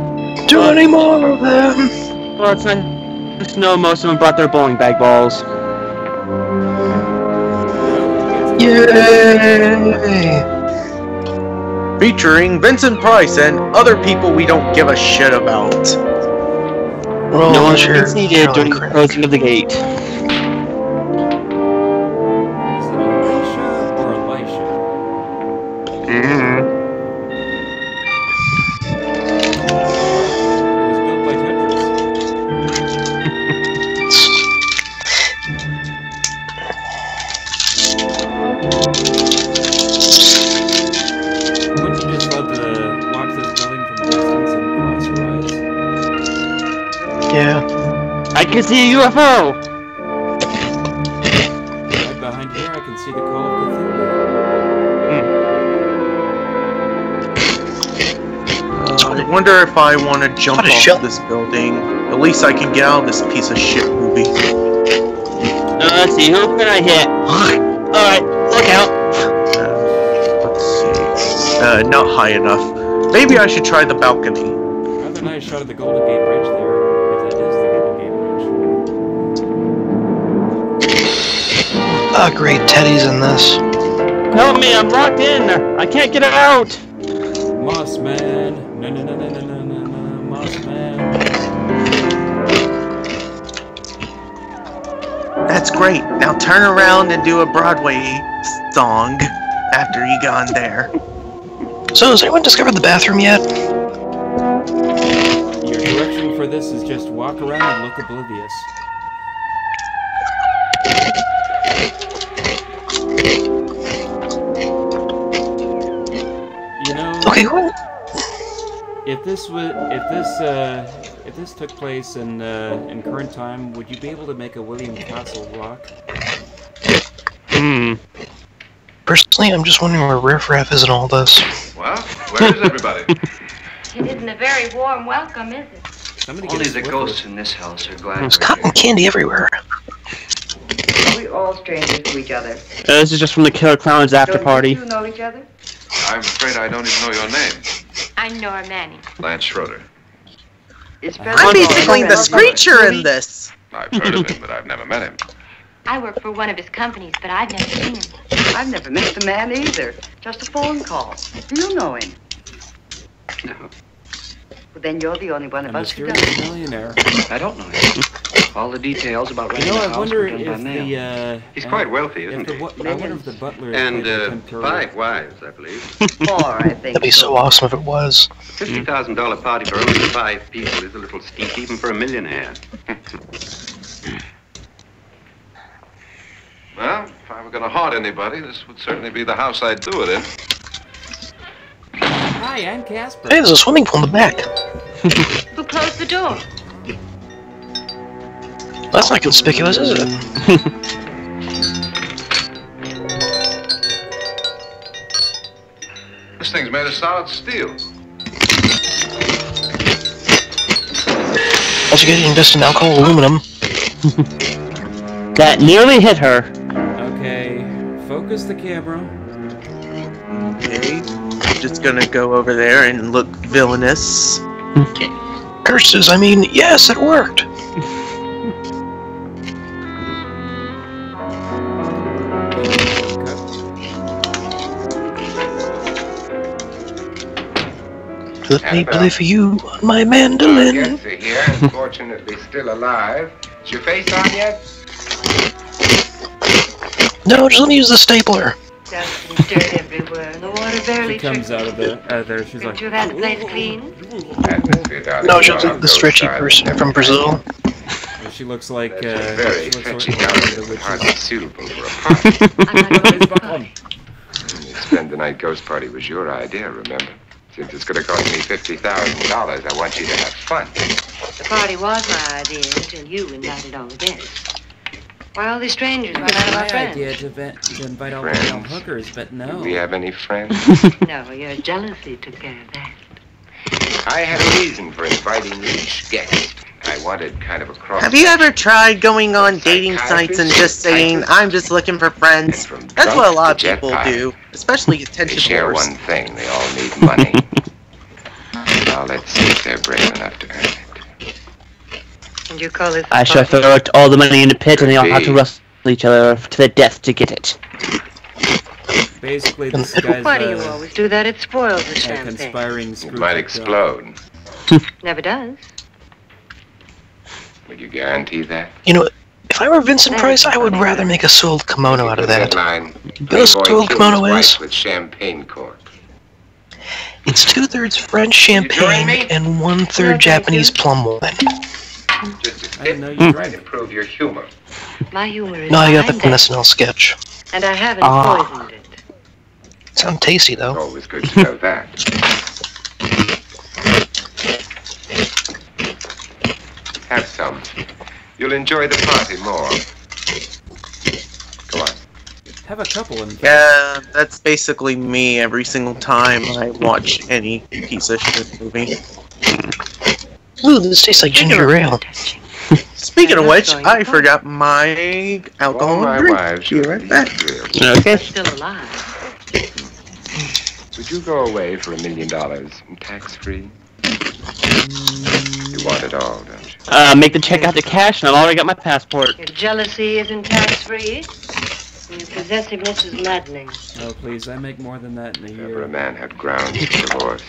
Too many more of them. Well, it's nice to know most of them brought their bowling bag balls. Yay! Featuring Vincent Price and other people we don't give a shit about. Well, No one sure, is needed during the Crap. closing of the gate. Is it Alicia or Elisha? Mm-hmm. It was built by Tetris. Wouldn't you just love to watch this building from a distance and cross your eyes? Yeah. I can see a UFO! Right behind here, I can see the Call of Cthulhu. I wonder if I want to jump What a off shell. this building. At least I can get out of this piece of shit movie. Let's see, who can I hit? Alright, look out! Let's see. Not high enough. Maybe I should try the balcony. Rather nice shot of the Golden Gate Bridge there, if that is the Golden Gate Bridge. Ah, great. Teddy's in this. Help me, I'm locked in! I can't get out! Moss Man. No, no, no, no, no, no, no, no, Moss Man. That's great. Now turn around and do a Broadway song after you got in there. So, has anyone discovered the bathroom yet? Your direction for this is just walk around and look oblivious. You know, Okay, what? if this took place in current time, would you be able to make a William Castle rock? Personally, I'm just wondering where Riff Raff is in all this. Well, where is everybody? It isn't a very warm welcome, is it? Somebody Only get a the Swiffer. ghosts in this house are glad There's we're cotton here. candy everywhere. We're all strangers to each other. This is just from the Killer Clowns after Don't party. you two know each other? I'm afraid I don't even know your name. I'm Nora Manning. Lance Schroeder. Is I'm basically the screecher in this. I've heard of him, but I've never met him. I work for one of his companies, but I've never seen him. I've never met the man either. Just a phone call. Do you know him? No, Well, then you're the only one A of us who mysterious does. millionaire. I don't know him. All the details about renting You know, the I house wonder were if done by mail. the He's quite wealthy, isn't he? I wonder if the butler And played the tempura. 5 wives, I believe. 4, I think. That'd be so awesome if it was. $50,000 party for only 5 people is a little steep, even for a millionaire. Well, if I were going to haunt anybody, this would certainly be the house I'd do it in. Hi, I'm Casper. Hey, there's a swimming pool in the back. Who closed the door? That's not conspicuous, is it? This thing's made of solid steel. Also getting dust alcohol aluminum. That nearly hit her. Okay, focus the camera. Okay. I'm just gonna go over there and look villainous. Curses, I mean, yes, it worked. Let me play for you on my mandolin. Yes, they're here, unfortunately still alive. Is your face on yet? No, just let me use the stapler. Dust and dirt everywhere. The water barely She comes out of there. She's like, you have the place clean? Atmosphere down No, in just Toronto the stretchy style person never from Brazil. she looks like. That's very She looks fetching like outfit, the hardly witches. suitable for a party. I'm not going to party. The spend the night ghost party was your idea, remember? Since it's going to cost me $50,000, I want you to have fun. The party was my idea until you invited all the guests. Why, all these strangers were none of our My friends. idea to invite all the Friends? male hookers, but Do no. we have any friends? No, your jealousy took care of that. I had a reason for inviting each guest. I wanted kind of a cross. Have you ever tried going on dating sites and just saying, I'm just looking for friends? That's what a lot of people do, especially They attention share whores. one thing. They all need money. Now let's see if they're brave enough to earn it. And you call this a I shall party? throw all the money in the pit and they all have to Could be. wrestle each other to their death to get it. Basically, this guy's Why do you always do that? It spoils the a champagne. conspiring It screw. might explode. Never does. Would you guarantee that? You know, if I were Vincent Price, I would rather make a soiled kimono out of that. Headline, You know what a Playboy soiled kills kimono wife is? with champagne cork. It's 2/3 French join me? champagne and 1/3 Japanese plum wine. Just a I didn't know tip you to drank. improve your humor. My humor is No, I got that behind from that, SNL sketch. and I haven't Ah. poisoned it. Sounds tasty though. Always good to know that. Have some. You'll enjoy the party more. Go on. Have a couple in. Yeah, that's basically me every single time I watch any piece of shit movie. Ooh, this tastes like ginger ale. Speaking of which, I forgot my alcohol All my and drink. wives Be should right be back. thrilled. Okay. Still alive. Would you go away for $1 million and tax-free? You want it all, don't you? Make the check out to cash and I've already got my passport. Your jealousy isn't tax-free. Your possessiveness is maddening. Oh please, I make more than that in a If ever a year. man had grounds for divorce,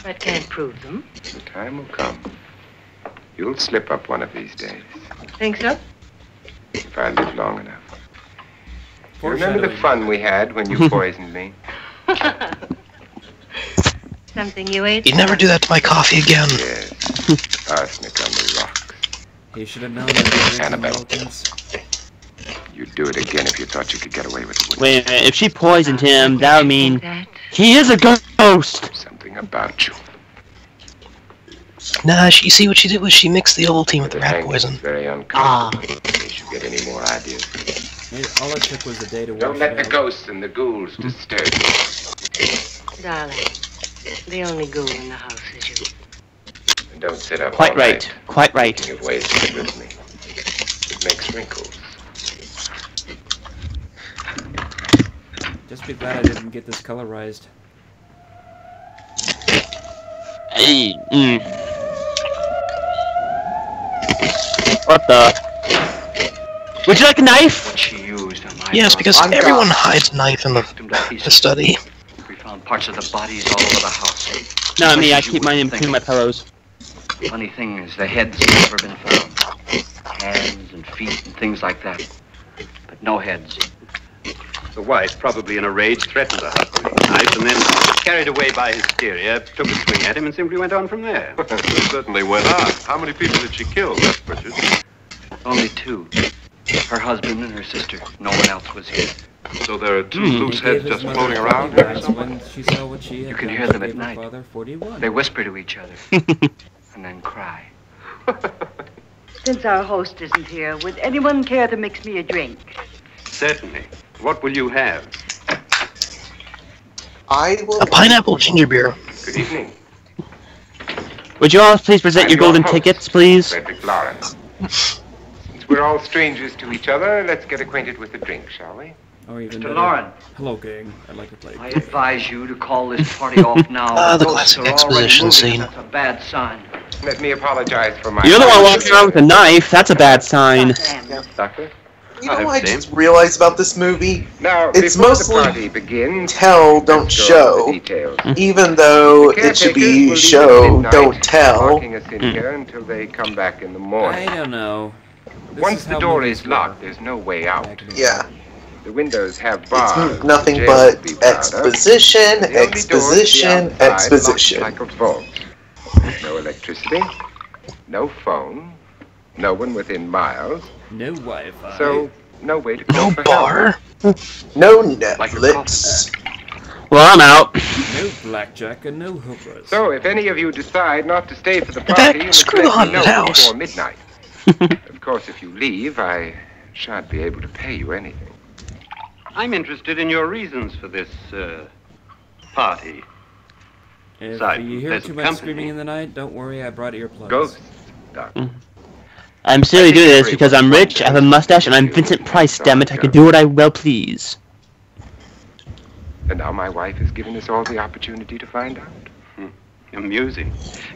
I can't prove them. the time will come. You'll slip up one of these days, Think so? if I live long enough. You remember the Foreshadowing. fun we had when you poisoned me? Something you ate? You'd never do that to my coffee again. Yes. Arsenic on the rocks. He should have known that. Annabelle. You'd do it again if you thought you could get away with it. Wait a minute, if she poisoned him, that would mean That. he is a ghost! Something about you. Nah, you see what she did was she mixed the Ovaltine with the rat hanging is poison. very uncomfortable. In case you get any more ideas. All it took was a day to wash Don't let it the out. ghosts and the ghouls disturb you. Darling, the only ghoul in the house is you. And don't sit up Quite all right, night quite right. thinking of ways to get rid of me. It makes wrinkles. Just be glad I didn't get this colorized. Hey, What the? Would you like a knife? What she used on my Yes, because I'm everyone done. hides a knife in the study. We found parts of the bodies all over the house. Not me, I Places you keep mine in wouldn't between my think. pillows. Funny thing is, the heads have never been found. Hands and feet and things like that. But no heads. The wife, probably in a rage, threatened the husband with a knife and then, carried away by hysteria, took a swing at him and simply went on from there. It certainly went on. How many people did she kill, Miss Richards? Only two. Her husband and her sister. No one else was here. So there are two loose heads just floating around here or something? When she saw what she had You can done, hear she them at gave her night. father 41. They whisper to each other and then cry. Since our host isn't here, would anyone care to mix me a drink? Certainly. What will you have? I will. A pineapple ginger beer. Good evening. Would you all please present I'm your golden host, tickets, please? Frederick Lawrence. Since we're all strangers to each other, let's get acquainted with a drink, shall we? Or even Mr. better, Lauren. hello, gang. I'd like to play. I advise you to call this party off now. The Ghosts classic are already exposition moving, scene. and That's a bad sign. Let me apologize for my... You're the one walking around with a knife. That's a bad sign. Doctor? You know what I just realized about this movie? Now, It's before mostly the party begins, Tell, don't let's go show. over the details. Even though The it should caretakers will be leave show, at midnight, don't tell. locking us in here until they come back in the morning. I don't know. This Once is the how door movies is locked, work. there's no way out. Back in the Yeah. day. The windows have bars. It's nothing Jail but would be proud of. exposition, The only door is the exposition, outside, exposition. locked like a vault. No electricity, no phone, no one within miles, No Wi-Fi. so no way to call No for help. bar. No Like a Netflix. Well, I'm out. No blackjack and no hookers. So if any of you decide not to stay for the fact, party, you must screw the let me know haunted house. before midnight. Of course, if you leave, I shan't be able to pay you anything. I'm interested in your reasons for this, party. If Aside you from hear pleasant too much company. screaming in the night, don't worry, I brought earplugs. Ghosts, Doctor. I'm seriously doing this because I'm rich, I have a mustache, and I'm Vincent Price, damn it. I can do what I well please. And now my wife has given us all the opportunity to find out. Amusing.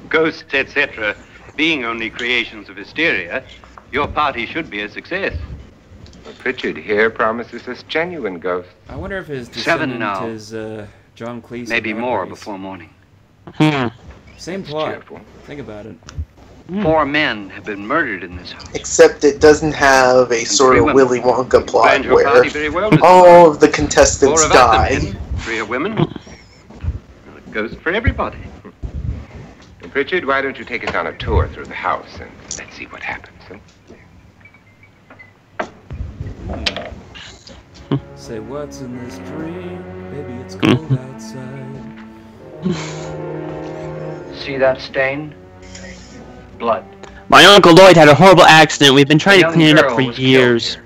Ghosts, etc., being only creations of hysteria, your party should be a success. Well, Pritchard here promises us genuine ghosts. I wonder if his 7 descendant now. is John Cleese. Maybe in more Bad Boys. before morning. Same That's plot. cheerful. Think about it. 4 men have been murdered in this house. Except it doesn't have a sort of Willy Wonka plot Planned your where party very well, Mr. all of the 4 contestants of us are die. men, 3 are women. A ghost for everybody. Well, Pritchard, why don't you take us on a tour through the house and let's see what happens, huh? Say what's in this drink? Baby, it's cold outside. See that stain? Blood. My Uncle Lloyd had a horrible accident. We've been A trying to young clean it up girl for was killed years. here.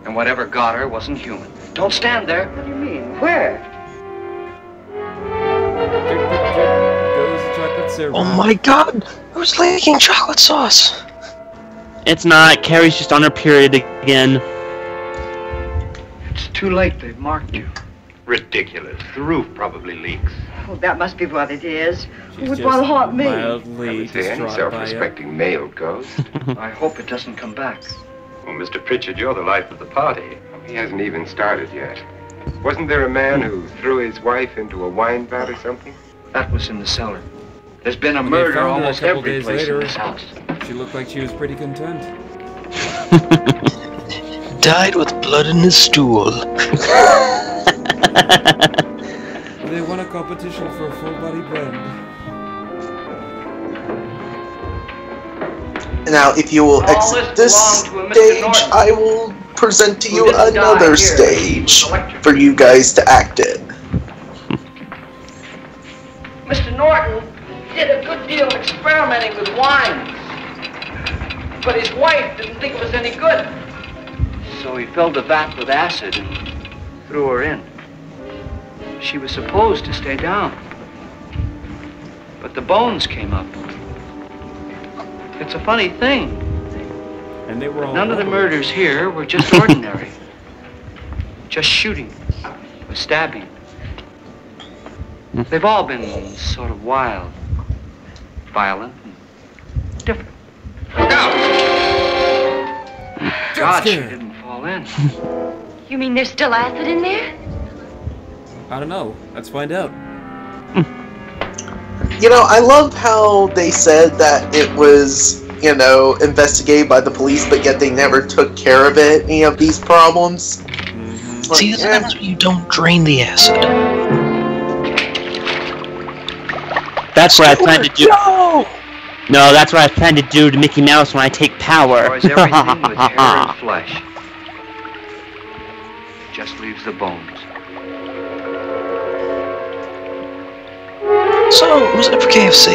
And whatever got her wasn't human. Don't stand there. What do you mean? Where? Goes chocolate syrup. Oh my god! Who's leaking chocolate sauce? It's not. Carrie's just on her period again. It's too late. They've marked you. Ridiculous. The roof probably leaks. Oh, that must be what it is. Who She's would just want to haunt me? I mildly would say any distraught by it. self-respecting male ghost. I hope it doesn't come back. Well, Mr. Pritchard, you're the life of the party. He hasn't even started yet. Wasn't there a man who threw his wife into a wine vat or something? That was in the cellar. There's been a When they murder found her a almost couple every days place later, in this house. She looked like she was pretty content. Died with blood in his stool. They won a competition for a full body blend. Now, if you will All exit this this belonged to a Mr. stage, Norton, I will present to who you didn't die another here. He stage was electrocuted. for you guys to act in. Mr. Norton did a good deal of experimenting with wines, but his wife didn't think it was any good. So he filled the vat with acid and threw her in. She was supposed to stay down. But the bones came up. It's a funny thing. And they were all None of the rubber. murders here were just ordinary. Just shooting or stabbing. They've all been sort of wild, violent, and different. God she didn't fall in. You mean there's still acid in there? I don't know. Let's find out. You know, I love how they said that it was, you know, investigated by the police, but yet they never took care of it, any of these problems. Mm-hmm. See, that's when you don't drain the acid. That's what I plan to do. No, that's what I plan to do to Mickey Mouse when I take power. Destroys everything with hair and flesh. Just leaves the bones. So, who's up for KFC?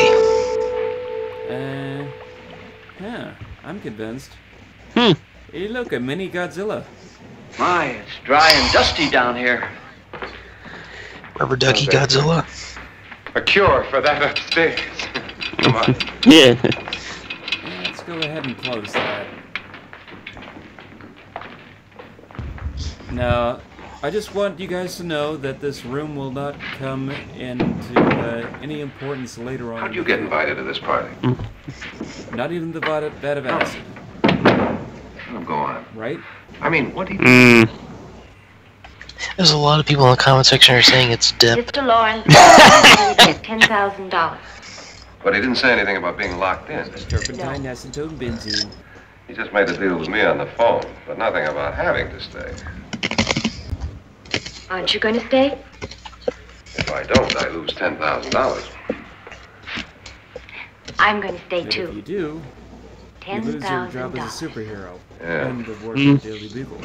Yeah, I'm convinced. Hmm. Hey, look, a mini Godzilla. My, it's dry and dusty down here. Rubber Ducky Godzilla. A cure for that upstairs. Come on. Yeah. Let's go ahead and close that. Now, I just want you guys to know that this room will not come into any importance later on. How'd you get invited to this party? Not even the vat of acid. Oh, go on. Right? I mean, what do you... There's a lot of people in the comment section are saying it's dip. Mr. Lawrence, get $10,000. But he didn't say anything about being locked in. Turpentine, acetone, benzene. He just made the deal with me on the phone, but nothing about having to stay. Aren't you going to stay? If I don't, I lose $10,000. I'm going to stay But too. if you do, you lose your job as a superhero. Yeah. And the work of Daily Bugle.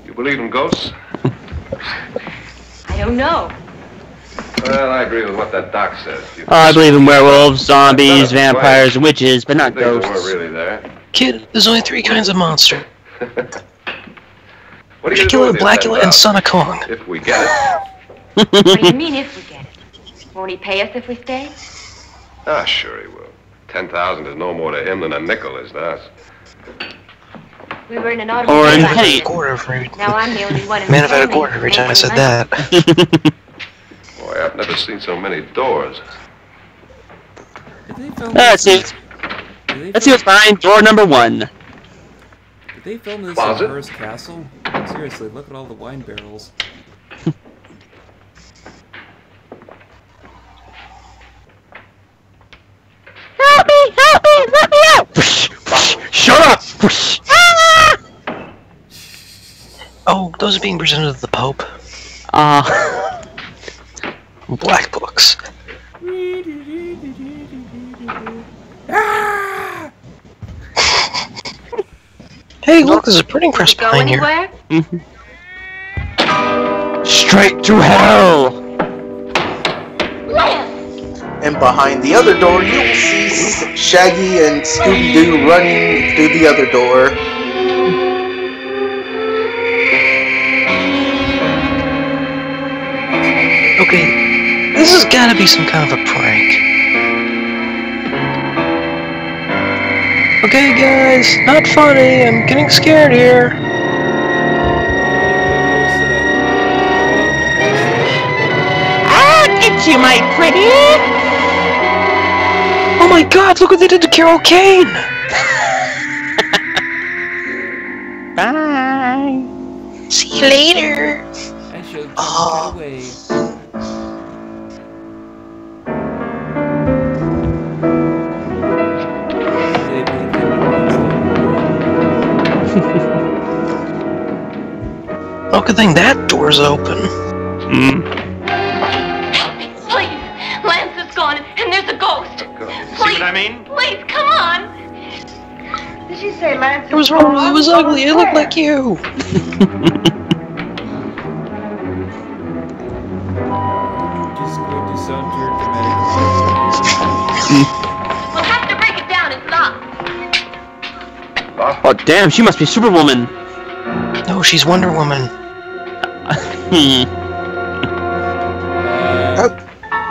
You believe in ghosts? I don't know. Well, I agree with what that doc says. I believe in werewolves, zombies, vampires, and witches, but not Things that weren't ghosts. really there. Kid, there's only 3 kinds of monster. What are you Dracula, doing? Blackula, and Son of Kong. If we get it. What do you mean if we get it? Won't he pay us if we stay? Ah, sure he will. 10,000 is no more to him than a nickel is to us. We were in an Or automobile. in hate. Now I'm the only one in the Man, if I had a family quarter every time I said making money. that. Boy, I've never seen so many doors. Did they film Let's see. this? Let's see what's behind door number 1. Did they film this Closet? in Hearst Castle? Seriously, look at all the wine barrels. Help me! Help me! Let me out! Shut up! Oh, those are being presented to the Pope. Black books. Hey, look, there's a printing press Go behind here. anywhere? Straight to hell! And behind the other door, you'll see Shaggy and Scooby-Doo running through the other door. Okay, this has gotta be some kind of a prank. Okay, guys, not funny. I'm getting scared here. I'll get you, my pretty! Oh my god, look what they did to Carol Kane! Bye! See you later! I showed you Oh. right away. Oh, good thing that door's open. Please, Lance is gone, and there's a ghost. See what I mean? Please, come on. Did she say Lance? It was wrong, it was ugly, it looked like you! Just going to sound your dramatic. We'll have to break it down. It's locked. Oh, damn, she must be Superwoman. No, she's Wonder Woman.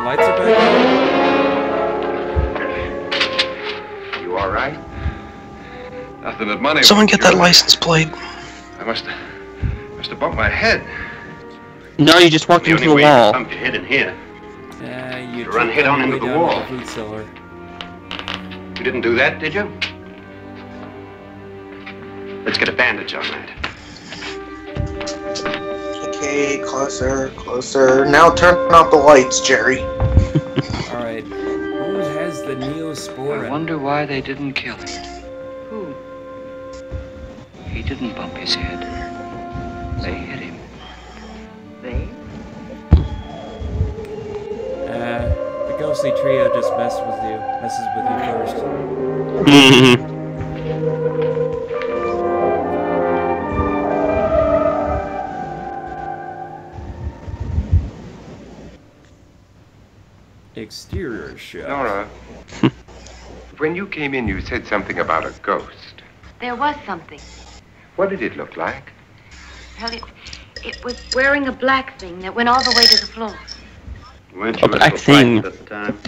Lights are back You alright? Nothing but money. Someone get that license plate. I must have bumped my head. No, you just walked The into only a way to wall. bump your head in here. you run head on into the down wall. To the food cellar. You didn't do that, did you? Let's get a bandage on that. Okay, closer, closer. Now turn off the lights, Jerry. Alright. Who has the Neosporin? I wonder why they didn't kill him. Who? He didn't bump his head. They hit him. They? The ghostly trio just messes with you first. Exterior shot. Nora, when you came in, you said something about a ghost. There was something. What did it look like? Well, it was wearing a black thing that went all the way to the floor. Weren't you A black thing. at the time?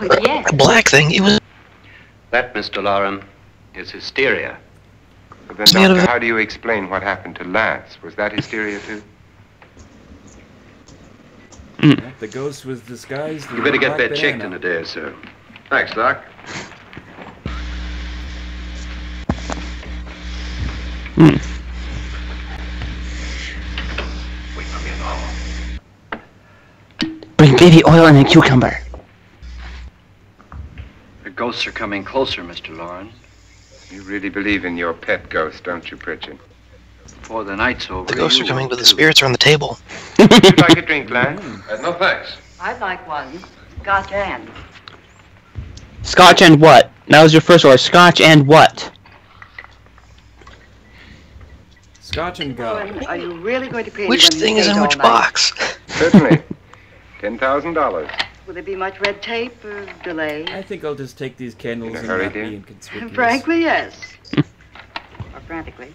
Well, yes. A black thing? It was... That, Mr. Lauren, is hysteria. But then, Doctor, how do you explain what happened to Lance? Was that hysteria, too? The ghost was disguised. You better get that checked in a day or so. Thanks, Doc. Bring baby oil and a cucumber. The ghosts are coming closer, Mr. Lauren. You really believe in your pet ghost, don't you, Pritchard? Before the night's over. The ghosts are coming, but the spirits are on the table. Would you like a drink, Lance? No, thanks. I'd like one. Scotch and. Scotch and what? That was your first order. Scotch and what? Scotch and God. Are you really going to pay Which thing is in which box? Certainly. $10,000. Will there be much red tape or delay? I think I'll just take these candles and hurry, not dear? be inconspicuous. Frankly, yes. Or frantically.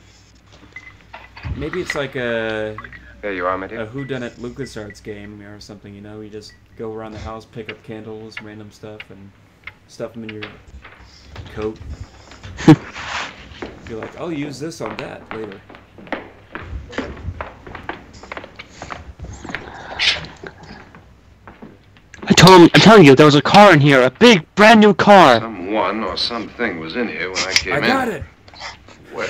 Maybe it's like a... There you are, my dear. A whodunit LucasArts game or something, you know? You just go around the house, pick up candles, random stuff, and stuff them in your coat. You're like, I'll use this on that later. I'm telling you, there was a car in here, a big, brand new car. Someone or something was in here when I came in. I got it! Where?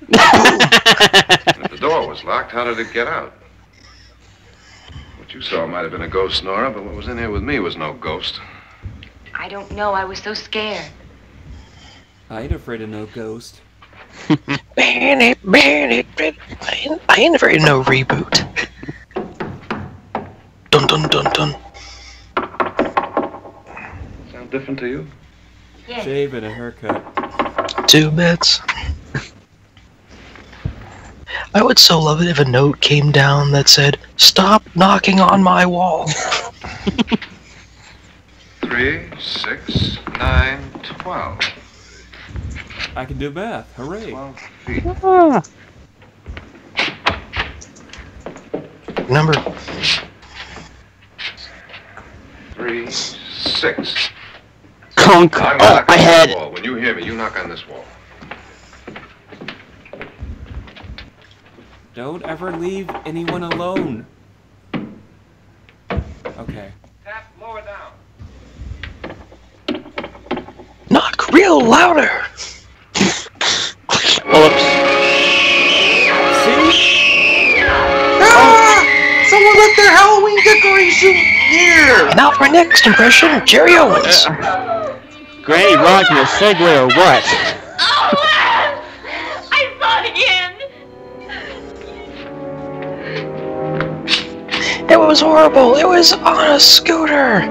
If the door was locked, how did it get out? What you saw might have been a ghost, Nora, but what was in here with me was no ghost. I don't know. I was so scared. I ain't afraid of no ghost. I ain't afraid of no reboot. Dun dun dun dun. Sound different to you? Yes. Shave and a haircut. 2 bits. I would so love it if a note came down that said, "Stop knocking on my wall." 3, 6, 9, 12. I can do math. Hooray. 12 feet. Number 3, 6. Conk. I'm Oh, knocking my on head. this wall. When you hear me, you knock on this wall. Don't ever leave anyone alone. Okay. Tap lower down. knock real louder. Whoops. Someone left their Halloween decoration here! And now for my next impression, Jerry Owens. Granny rocking a Segway or what? I saw it again! It was horrible. It was on a scooter.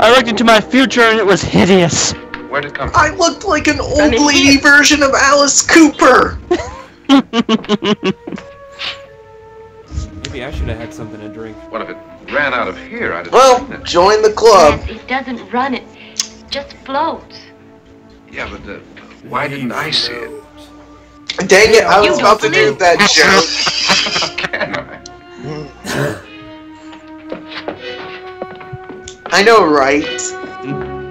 I looked into my future and it was hideous. Where'd it come from? I looked like an old lady version of Alice Cooper! Maybe I should have had something to drink. What if it ran out of here? I'd have Well, seen it. join the club. It doesn't run, it just floats. Yeah, but why didn't I see it? Dang it, I was about to do that joke. Can I? I know, right?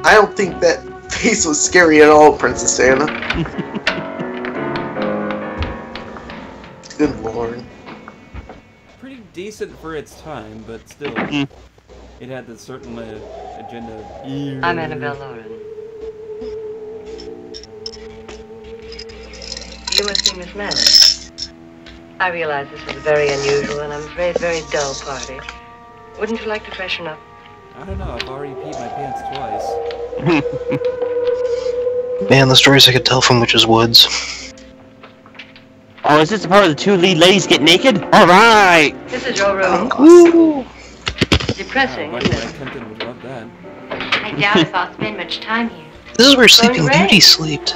I don't think that face was scary at all, Princess Anna. Good lord. Pretty decent for its time, but still, it had the certain agenda. I'm Annabelle Lauren. You must be Miss Manners. I realize this is a very unusual and I'm afraid very dull party. Wouldn't you like to freshen up? I don't know, I've already peed my pants twice. Man, the stories I could tell from Witch's Woods. Oh, is this the part where the two lead ladies get naked? Alright! This is your room. Ooh. Depressing, Buddy, isn't my it? Clinton would love that. I doubt if I'll spend much time here. This is where Sleeping Going Beauty great. slept.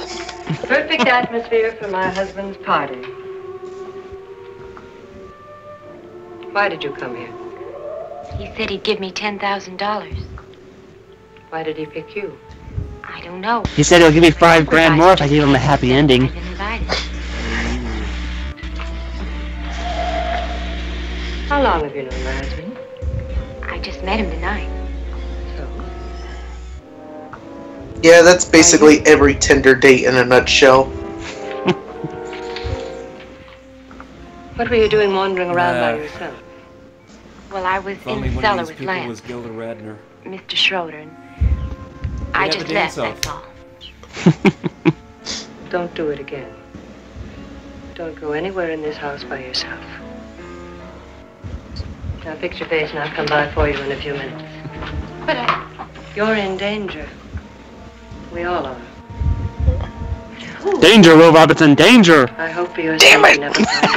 Perfect atmosphere for my husband's party. Why did you come here? He said he'd give me $10,000. Why did he pick you? I don't know. He said he'll give me $5 grand more if I give him a happy ending. I've been invited. How long have you known my husband? I just met him tonight. So? Yeah, that's basically every Tinder date in a nutshell. What were you doing wandering around by yourself? Well, I was If in only the one cellar of these with people Lance, was Gilda Radner. Mr. Schroeder, and I have just a left, dance-off. that's all. Don't do it again. Don't go anywhere in this house by yourself. Now fix your face and I'll come by for you in a few minutes. But You're in danger. We all are. Danger, Will Robinson, danger! I hope for your Damn sake it! you never find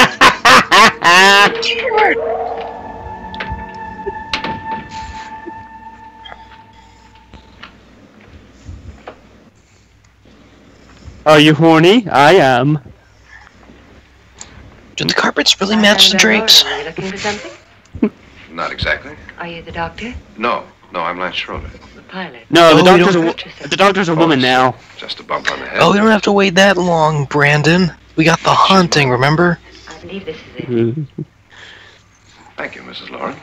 out. Are you horny? I am. Do the carpets really match the drapes? Are you looking for something? Not exactly. Are you the doctor? No, I'm Lance Schroeder. The pilot? No, Oh, the we doctor's a woman now. Just a bump on the head. Oh, we don't have to wait that long, Brandon. We got the haunting, remember? I believe this is it. Thank you, Mrs. Lauren.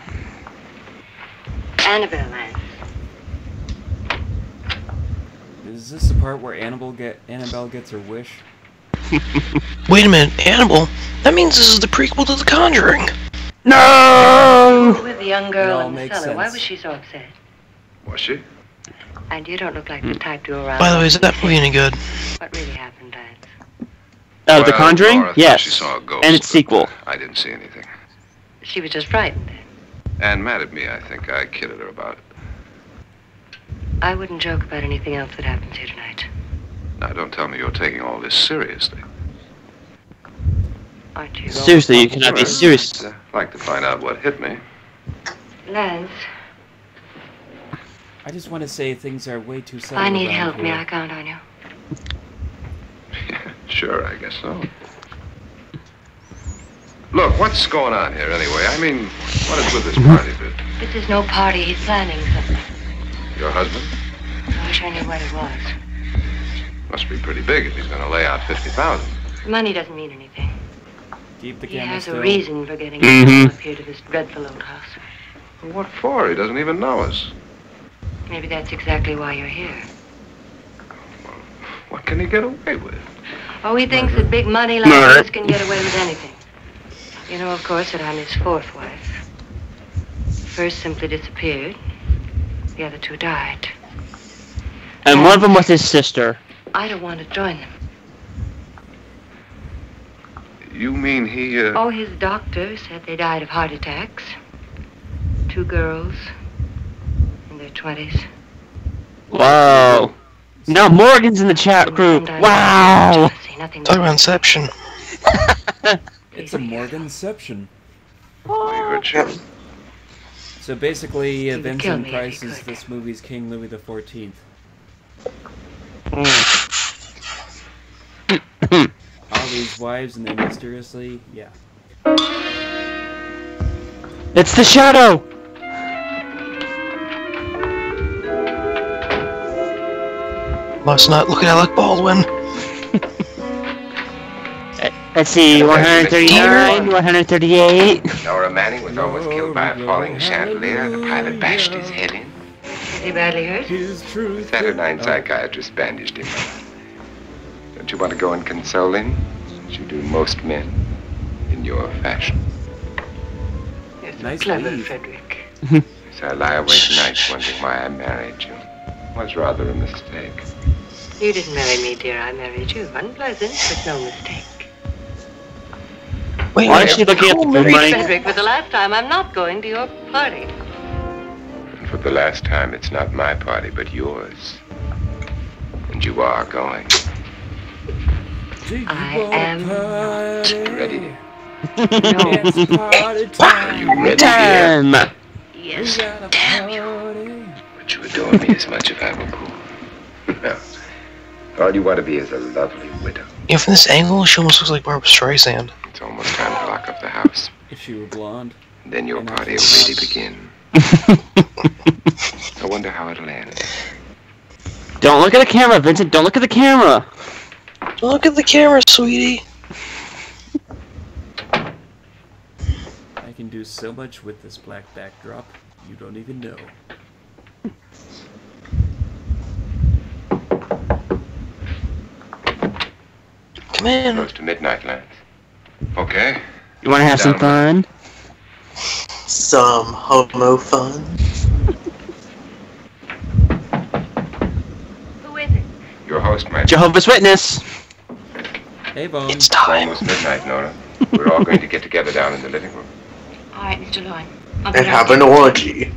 Annabelle Lance. Is this the part where Annabelle gets her wish? Wait a minute, Annabelle? That means this is the prequel to The Conjuring. No! With the young It girl all in the makes cellar. Why sense. was she so upset? Was she? And you don't look like the type to go around. By the way, is that movie any good? What really happened, Lance? The Well, Conjuring? Laura thought Yes. She saw a ghost, And its but, sequel. I didn't see anything. She was just frightened. And mad at me, I think. I kidded her about it. I wouldn't joke about anything else that happens here tonight. Now, don't tell me you're taking all this seriously. Aren't you? Seriously, you cannot be serious. I'd like to find out what hit me. Lance, I just want to say things are way too if subtle I need around help, here. may I count on you? Sure, I guess so. Look, what's going on here anyway? I mean, what is with this party bit? This is no party. He's planning something. Your husband? I wish I knew what it was. Must be pretty big if he's going to lay out $50,000. Money doesn't mean anything. Keep the He camera has still. a reason for getting Mhm. up here to this dreadful old house. What for? He doesn't even know us. Maybe that's exactly why you're here. What can he get away with? Oh, he thinks that big money like Murder. this can get away with anything. You know, of course, that I'm his fourth wife. The first simply disappeared. The other two died. And one of them was his sister. I don't want to join them. You mean he, Oh, his doctor said they died of heart attacks. Two girls in their 20s. Wow. Now Morgan's in the chat group. Wow. Jealousy, nothing Talk more. about Inception. It's a Morganception. We heard you. So basically, He would kill Vincent me if Price he is could. this movie's King Louis XIV. All these wives and they mysteriously, yeah. It's the shadow. Must not look at Alec Baldwin. Let's see, 139, 138. Nora Manning was almost killed by a falling chandelier. The pilot bashed his head in. Is he badly hurt? His truth. Saturnine psychiatrist bandaged him. Don't you want to go and console him, as you do most men, in your fashion? You're so Nice clever, leave. Frederick. So I lie awake nights wondering why I married you. It was rather a mistake. You didn't marry me, dear. I married you. Unpleasant, but no mistake. Wait, why is she looking at the food money? Frederick, for the last time, I'm not going to your party. And for the last time, it's not my party, but yours. And you are going. I am not. Ready? No. It's party time. Are you ready, dear? Yes, damn you. But you adore me as much if I were poor. No. All you want to be is a lovely widow. Yeah, from this angle, she almost looks like Barbara Streisand. It's almost time to lock up the house. If she were blonde. Then your party will really begin. I wonder how it'll end. Don't look at the camera, Vincent. Don't look at the camera. Don't look at the camera, sweetie. I can do so much with this black backdrop, you don't even know. Come in. Close to midnight, Lance. Okay. You want to have some fun? Some homo fun. Who is it? Your host, my Jehovah's Witness. Hey, Bones. It's time. Almost midnight, Nora. We're all going to get together down in the living room. All right, Mr. Loin. And have an orgy.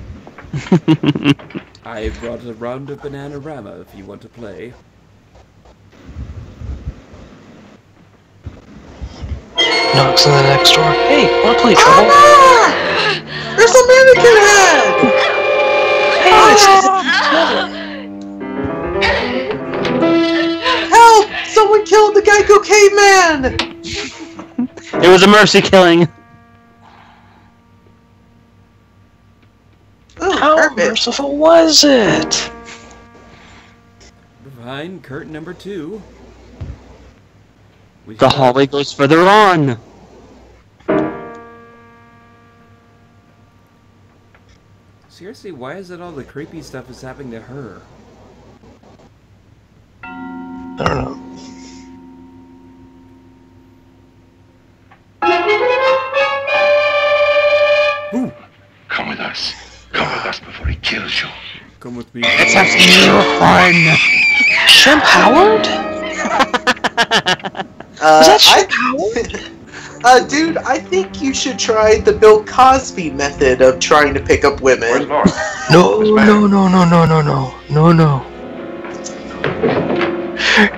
I brought a round of Bananarama if you want to play. Knocks on the next door. Hey, wanna play Trouble? There's a mannequin head! Hey, Help! Someone killed the Geico caveman! It was a mercy killing. Ooh, how perfect. merciful was it? Behind curtain number 2. The hallway goes further on. Seriously, why is it all the creepy stuff is happening to her? I don't know. Ooh. Come with us. Come with us before he kills you. Come with me. Let's have some fun. Shemp Howard? Was that Shemp Howard? Dude, I think you should try the Bill Cosby method of trying to pick up women. No.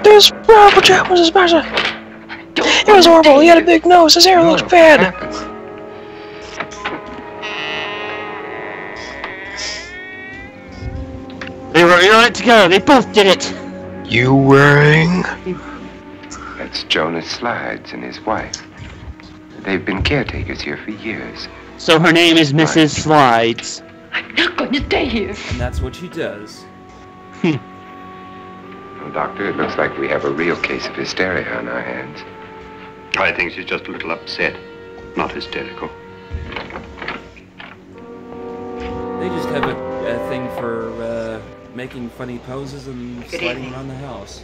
This Bravo Jack was his master. It was horrible. He had a big nose. His hair looks bad. They were in it together. They both did it. You wearing? That's Jonas Slides and his wife. They've been caretakers here for years. So her name is Mrs. Slides. I'm not going to stay here. And that's what she does. Well, Doctor, it looks like we have a real case of hysteria on our hands. I think she's just a little upset, not hysterical. They just have a thing for making funny poses and sliding around the house.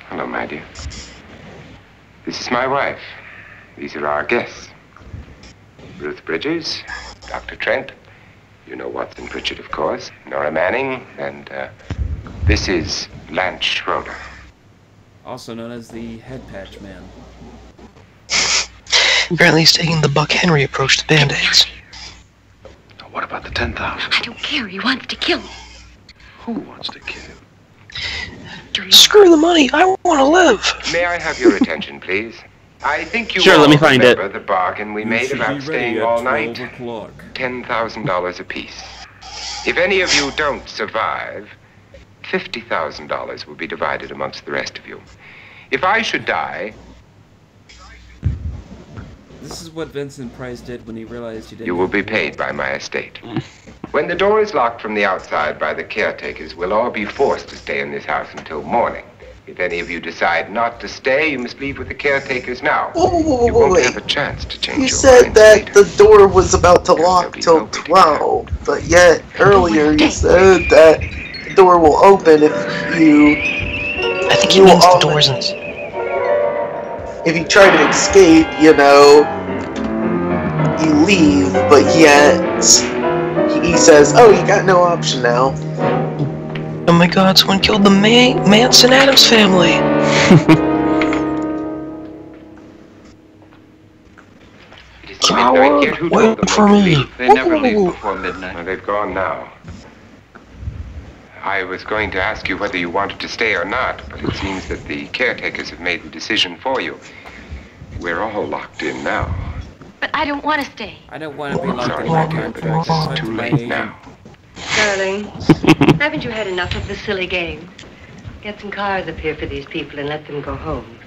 Hello, my dear. This is my wife. These are our guests. Ruth Bridges, Dr. Trent. You know Watson Pritchard, of course. Nora Manning, and this is Lance Schroeder. Also known as the Head Patch Man. Apparently he's taking the Buck Henry approach to Band-Aids. What about the 10,000? I don't care. He wants to kill me. Who wants to kill you? Screw the money. I want to live. May I have your attention, please? I think you Sure, all let me find it. remember the bargain we made about staying all night. $10,000 apiece. If any of you don't survive, $50,000 will be divided amongst the rest of you. If I should die... This is what Vincent Price did when he realized he didn't. You will be paid by my estate. When the door is locked from the outside by the caretakers, we'll all be forced to stay in this house until morning. If any of you decide not to stay, you must leave with the caretakers now. You won't have a chance to change You your said minds that later. the door was about to lock till 12, but yet earlier you said that the door will open if you... I think he means the door isn't. If you try to escape, you know, you leave, but yet he says, oh, you got no option now. Oh my god, someone killed the Manson Adams family. Yet who told them wait for they could me. leave? They never leave before midnight. Well, they've gone now. I was going to ask you whether you wanted to stay or not, but it seems that the caretakers have made the decision for you. We're all locked in now. But I don't want to stay. I don't want to be locked Sorry, in my my dear, contract. but it's too late now. Darling, haven't you had enough of the silly game? Get some cars up here for these people and let them go home.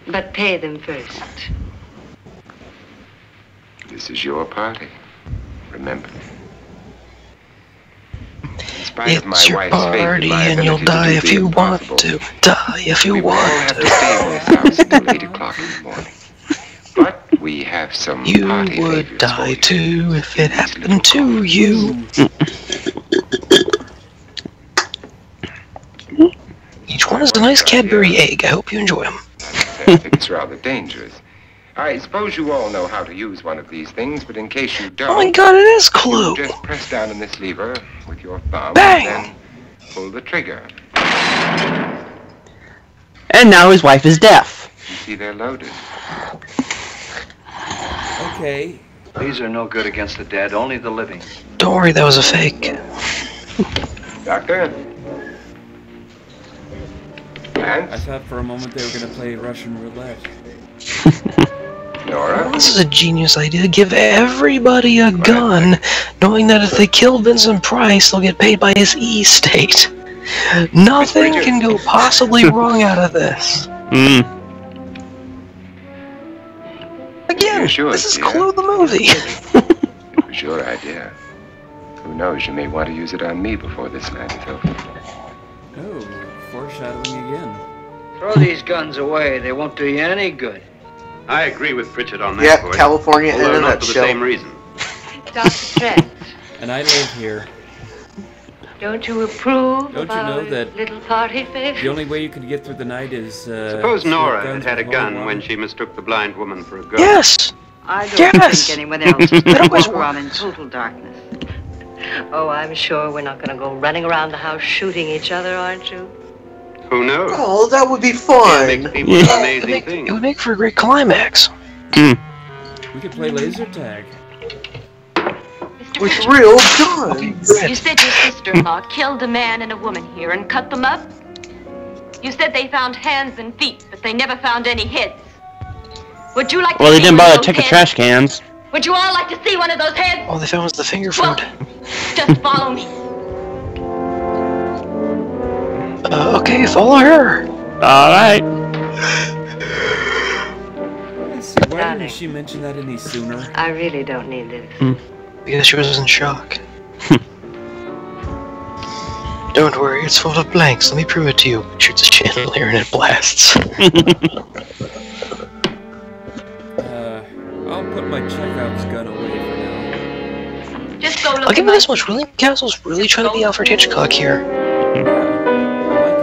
But pay them first. This is your party. Remember. In spite of my It's your wife's faith in party my and you'll ability to die do if the you want impossible, to. Die if you we will all want have to to. stay in this house until 8 o'clock in the morning. But we have some You party would favors die for you. too if it happened to you. Each one is a nice Cadbury egg. I hope you enjoy them. I think it's rather dangerous. I suppose you all know how to use one of these things, but in case you don't... Oh my god, it is Clue! You just press down on this lever with your thumb Bang! and then pull the trigger. And now his wife is deaf. You see they're loaded. Okay. These are no good against the dead, only the living. Don't worry, that was a fake. Doctor? And? I thought for a moment they were going to play Russian roulette. Nora? This is a genius idea. Give everybody a gun, knowing that if they kill Vincent Price, they'll get paid by his estate. Nothing can go possibly wrong out of this. Again, Sure, this is dear. Clue the movie. It was your idea. Who knows, you may want to use it on me before this night is over. Oh, foreshadowing again. Throw these guns away. They won't do you any good. I agree with Pritchett on that Yep, point. California in Although a not for the nutshell. same reason. Dr. Trent, And I live here. don't you approve Don't of you know our that little party favor? the only way you can get through the night is... Suppose Nora guns had had a with gun holy when water? she mistook the blind woman for a ghost. Yes! I don't Yes! think anyone else is That going to always walk around in total darkness. Oh, I'm sure we're not going to go running around the house shooting each other, aren't you? Who knows? Oh, that would be It fun. makes people do amazing It things. would make for a great climax. We could play laser tag. With real guns. You said your sister-in-law killed a man and a woman here and cut them up? You said they found hands and feet, but they never found any heads. Would you like to Well, they see didn't one of bother those to check the heads? trash cans. Would you all like to see one of those heads? All they found was the finger Well, food. just follow me. Okay, follow her. Alright. Why didn't she mention that any sooner? I really don't need this. Because she was in shock. Don't worry, it's full of blanks. Let me prove it to you. Shoots a chandelier and it blasts. I'll put my checkouts gun away for now. Just go look I'll at give my... you this much. William Castle's really trying to be Alfred Hitchcock here. I like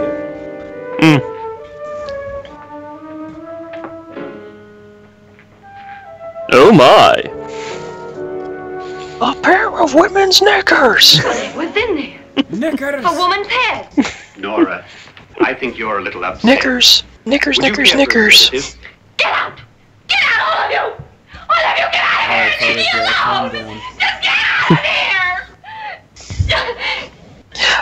it. Oh my. A pair of women's knickers! What's in there? Knickers! A woman's head. Nora, I think you're a little upset. Knickers! Knickers, Would you knickers, care for a knickers! sedative? Get out! Get out, all of you! All of you, get out of here! Leave me Calm alone! down. Just get out of here!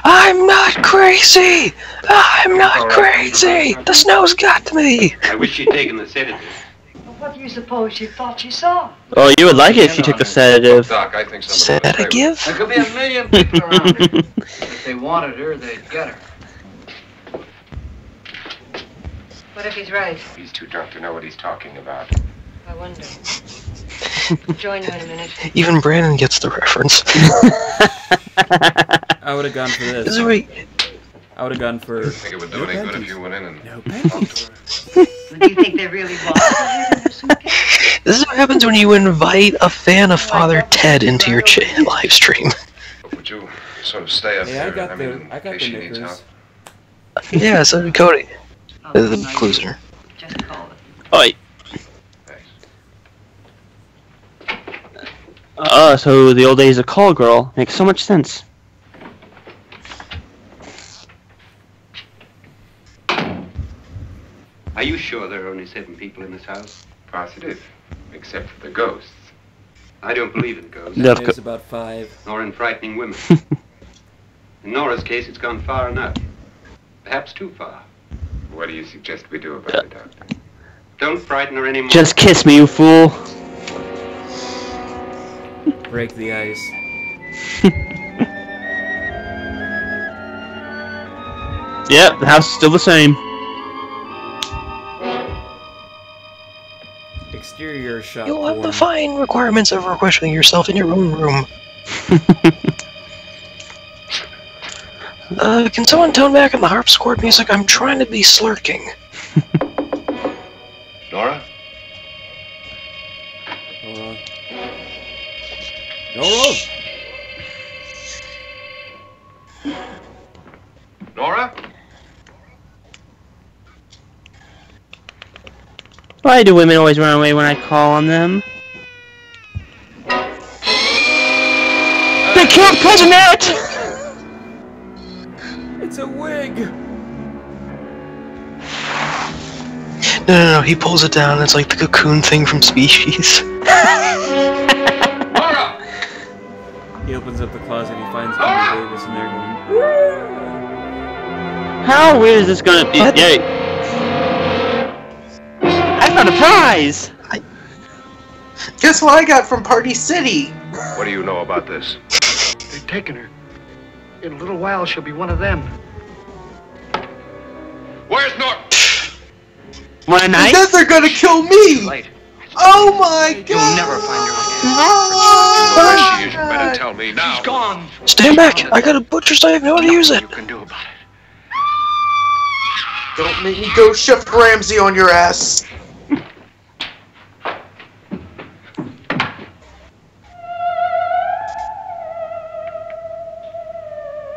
I'm not crazy! I'm not crazy! The snow's got me! I wish she'd taken the sedative. What do you suppose she thought she saw? Oh, you would like it if you took the sedative. Doc, I think somebody was Sedative? There could be a million people around her. If they wanted her, they'd get her. What if he's right? He's too drunk to know what he's talking about. I wonder. Join you in a minute. Even Brandon gets the reference. I would have gone for This this. is where I would have gone for... I didn't think it would do any good if you went in and... No panties. Do you think there really was a head in her suitcase? This is what happens when you invite a fan of Father Ted into your live stream. Would you sort of stay up Yeah, here? I got in the case she needs help. knickers. Yeah, so did Cody. The Clueser. Just call it. Oi. Thanks. So the old days of call girl makes so much sense. Are you sure there are only 7 people in this house? Positive. Except for the ghosts. I don't believe in ghosts. That is about 5. Nor in frightening women. In Nora's case, it's gone far enough. Perhaps too far. What do you suggest we do about it, Doctor? Don't frighten her anymore. Just kiss me, you fool. Break the ice. Yep, the house is still the same. Exterior shot. You'll have the fine requirements of requesting yourself in your own room. Can someone tone back on the harpsichord music? I'm trying to be slurking. Nora? Nora? Nora? Why do women always run away when I call on them? They killed Cousinette! It's a wig! No, he pulls it down. It's like the cocoon thing from Species. He opens up the closet and he finds Andy Davis in there going, How weird is this gonna be? Yay! I found a prize! Guess what I got from Party City? What do you know about this? They've taken her. In a little while, she'll be one of them. Where's Nora? Want a knife? And then they're gonna kill me! Late. Oh my god! You'll never find her again. Where she is, you better tell me now. She's gone. Stand back! I got a butcher's knife. Know how to use it. You can do about it. Don't make me go Chef Ramsay on your ass.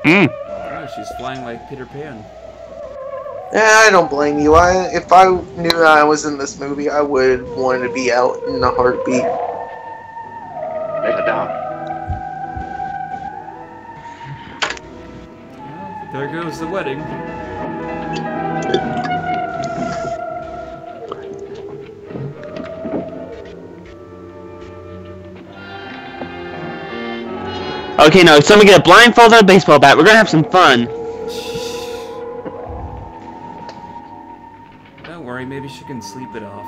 oh, she's flying like Peter Pan. I don't blame you. If I knew I was in this movie, I would want to be out in a heartbeat. Lay her down. Well, there goes the wedding. Okay, now someone get a blindfold and a baseball bat. We're gonna have some fun. Don't worry, maybe she can sleep it off.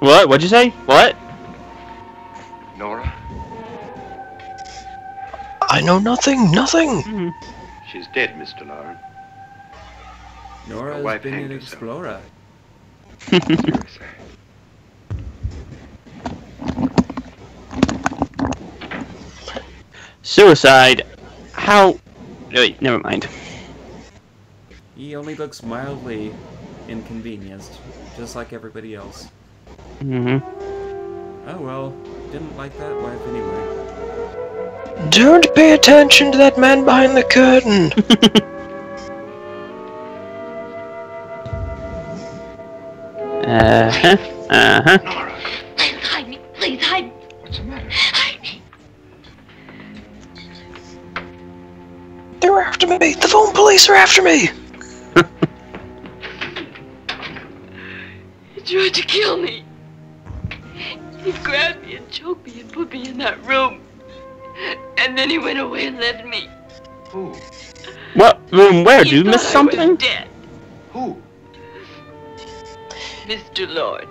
What? What'd you say? What? Nora? I know nothing. Nothing. She's dead, Mr. Lauren. Nora has been an explorer. Suicide? How? Wait, never mind. He only looks mildly inconvenienced, just like everybody else. Oh well, didn't like that wife anyway. Don't pay attention to that man behind the curtain. Nora. Hide me, please, hide me. What's the matter? Hide me. They're after me. The phone police are after me. He tried to kill me. He grabbed me and choked me and put me in that room. And then he went away and left me. Who? What room? Where? He Do you miss thought I was something? dead. Who? Mr. Lord.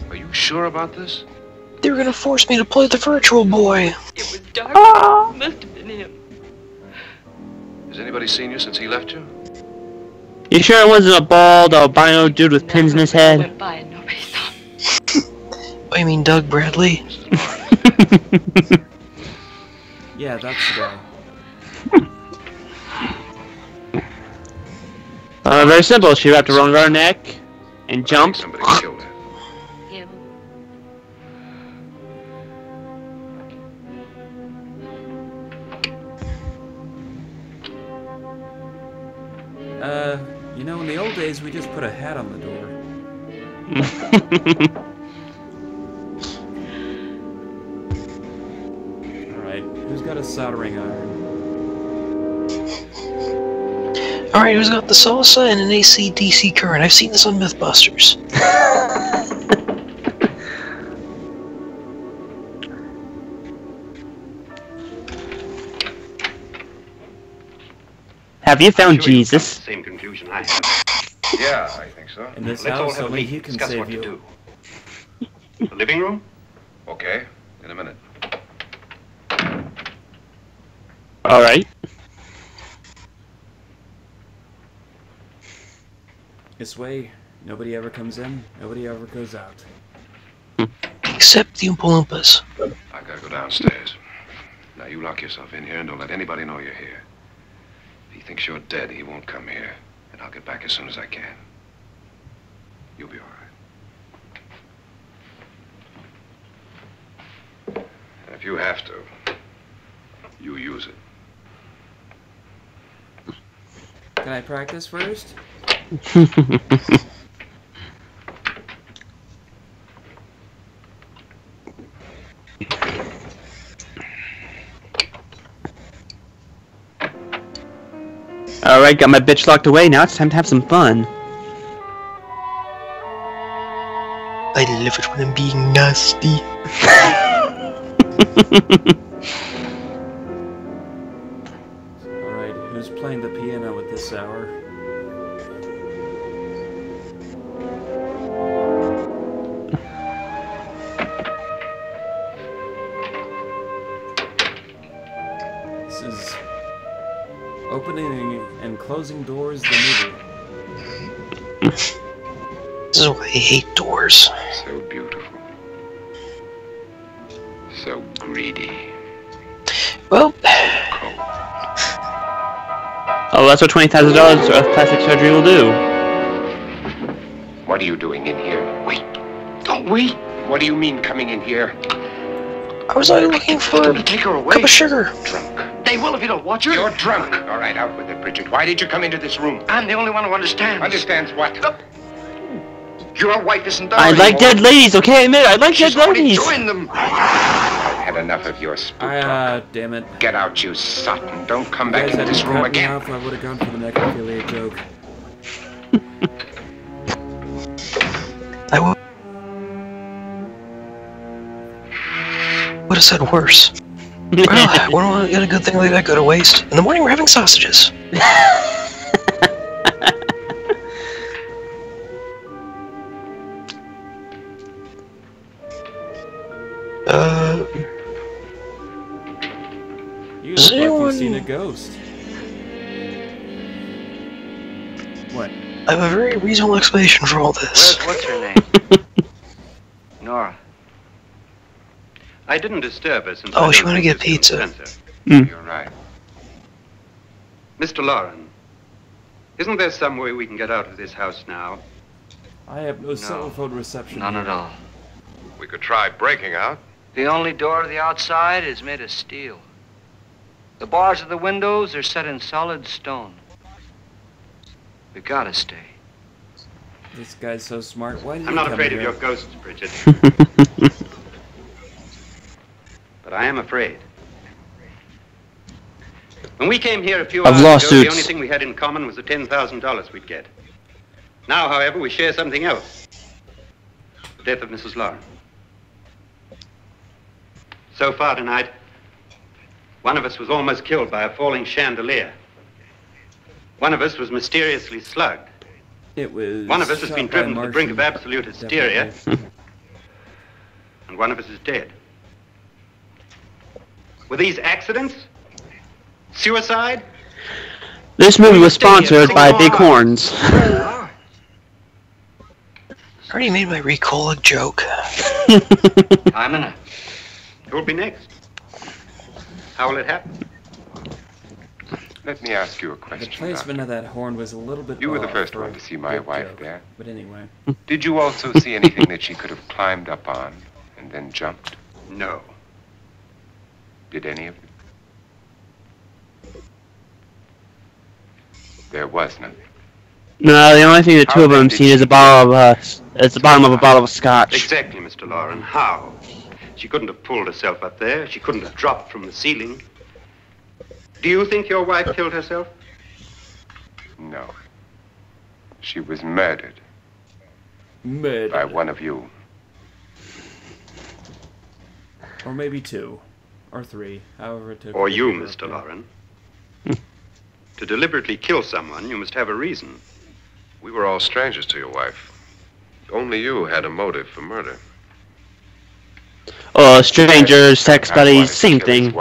Are you sure about this? They were gonna force me to play the virtual boy. It was dark. It must have been him. Has anybody seen you since he left you? You sure it wasn't a bald albino dude with pins in his head? Went by and nobody saw me. Oh, you mean Doug Bradley? Yeah, that's the guy. Very simple. She wrapped around her neck and jumped. Somebody killed her. Him. You know, in the old days, we just put a hat on the door. Alright, who's got a soldering iron? Alright, who's got the salsa and an AC/DC current? I've seen this on Mythbusters. Have you found Jesus? Same conclusion I have. Yeah, I think so. In this Let's all house, have a only meeting he and can discuss save what to you. do. The living room? Okay, in a minute. Alright. This way, nobody ever comes in, nobody ever goes out. Except the Oompa Loompas. I gotta go downstairs. Now you lock yourself in here and don't let anybody know you're here. If he thinks you're dead, he won't come here. And I'll get back as soon as I can. You'll be all right. And if you have to, you use it. Can I practice first? Alright, got my bitch locked away, now it's time to have some fun. I love it when I'm being nasty. Alright, who's playing the piano at this hour? This is opening and closing doors the movie. This is why I hate doors. So beautiful. So greedy. Well... Oh, that's what $20,000 of plastic surgery will do. What are you doing in here? Wait. Don't wait. What do you mean coming in here? I was looking for a Take her away. cup of sugar. Drunk. They will if you don't watch her. You're drunk. All right, out with it, Bridget. Why did you come into this room? I'm the only one who understands. Understands what? Your wife isn't there I like anymore. dead ladies, okay? I admit, I like She's dead already ladies. joined them. I've had enough of your spook talk. Damn it. Get out, you sot, and don't come You back guys into this hadn't room cut me again. off, I would have gone for the necrophilia joke. I would have said worse. Well, when do I get a good thing like that go to waste? In the morning we're having sausages. You look like you've seen a ghost. What? I have a very reasonable explanation for all this. What's her name? Nora. I didn't disturb her since Oh, I she don't wanted to think get this pizza. concerns Mm. You're right. her. Mr. Lauren, isn't there some way we can get out of this house now? I have no cell phone reception. None at all. We could try breaking out. The only door to the outside is made of steel. The bars of the windows are set in solid stone. We gotta stay. This guy's so smart. Why did I'm he not come afraid here? of your ghosts, Bridget. But I am afraid. When we came here a few Of hours ago, the lawsuits. only thing we had in common was the $10,000 we'd get. Now, however, we share something else. The death of Mrs. Lauren. So far tonight, one of us was almost killed by a falling chandelier. One of us was mysteriously slugged. It was. One of us has shot been by driven to the brink of Martian. absolute hysteria. Definitely. And one of us is dead. Were these accidents? Suicide? This movie was sponsored by Bighorns. I already made my Ricola joke. I'm in it. Who'll be next? How will it happen? Let me ask you a The question, placement Doctor. of that horn was a little bit. You were the off first for one a to see my good wife joke. there. But anyway. Did you also see anything that she could have climbed up on and then jumped? No. Did any of you? There was nothing. No, the only thing the two of them seen is a bottle of, it's the bottom of a bottle of scotch. Exactly, Mr. Lauren. How? She couldn't have pulled herself up there. She couldn't have dropped from the ceiling. Do you think your wife killed herself? No. She was murdered. Murdered. By one of you. Or maybe 2. Or 3. However it took. Or you, Mr. Lauren. To deliberately kill someone, you must have a reason. We were all strangers to your wife. Only you had a motive for murder. Oh, strangers, sex buddies, same thing.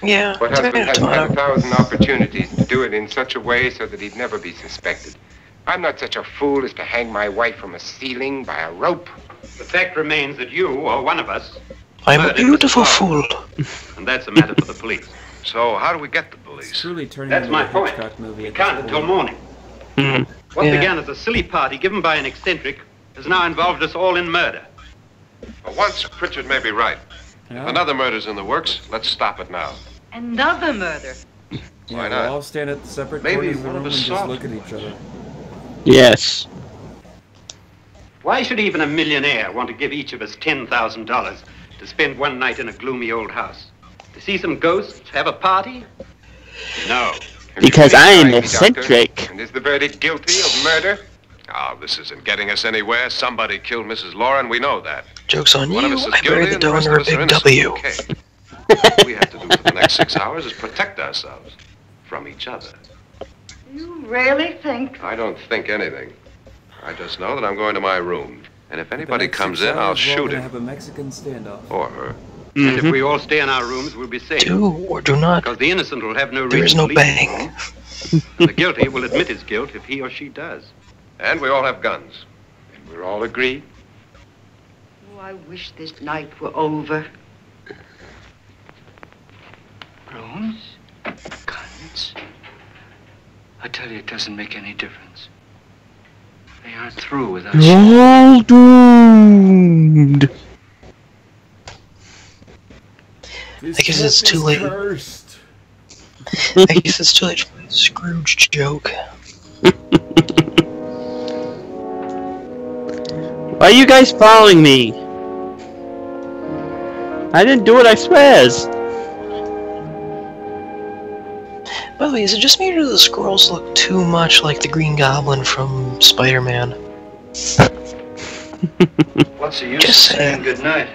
Yeah. But husband has had 1,000 opportunities to do it in such a way so that he'd never be suspected. I'm not such a fool as to hang my wife from a ceiling by a rope. The fact remains that you, or one of us, I'm a beautiful fool. and that's a matter for the police. So, how do we get the police? It's truly turning That's into my a point. Hitchcock movie. We at can't this until point. morning. What began as a silly party given by an eccentric has now involved us all in murder. For once, Pritchard may be right. If another murder's in the works, let's stop it now. Another murder. Yeah, Why we'll not? all stand at separate Maybe corners of the one of room and us just saw look at each other. Yes. Why should even a millionaire want to give each of us $10,000 to spend one night in a gloomy old house? To see some ghosts, have a party? No. Because I am eccentric. And is the verdict guilty of murder? Oh, this isn't getting us anywhere. Somebody killed Mrs. Lauren. We know that. Joke's on One you. of us is I buried guilty the and the rest donor of a us are big innocent. W. Okay. All we have to do for the next 6 hours is protect ourselves from each other. You really think? I don't think anything. I just know that I'm going to my room. And if anybody next comes 6 in, I'll hours, we're all shoot gonna him. have a Mexican standoff. Or her. And if we all stay in our rooms, we'll be safe. Do or do not. Because the innocent will have no There is reason no to leave his bang. home. And the guilty will admit his guilt if he or she does. And we all have guns. And we're all agreed? Oh, I wish this night were over. Rooms? Guns? I tell you, it doesn't make any difference. They aren't through with us. You're all doomed. I guess it's too late. Cursed. I guess it's too late for the Scrooge joke. Why are you guys following me? I didn't do it, I swears. By the way, is it just me or do the squirrels look too much like the Green Goblin from Spider-Man? What's the use Just of saying goodnight?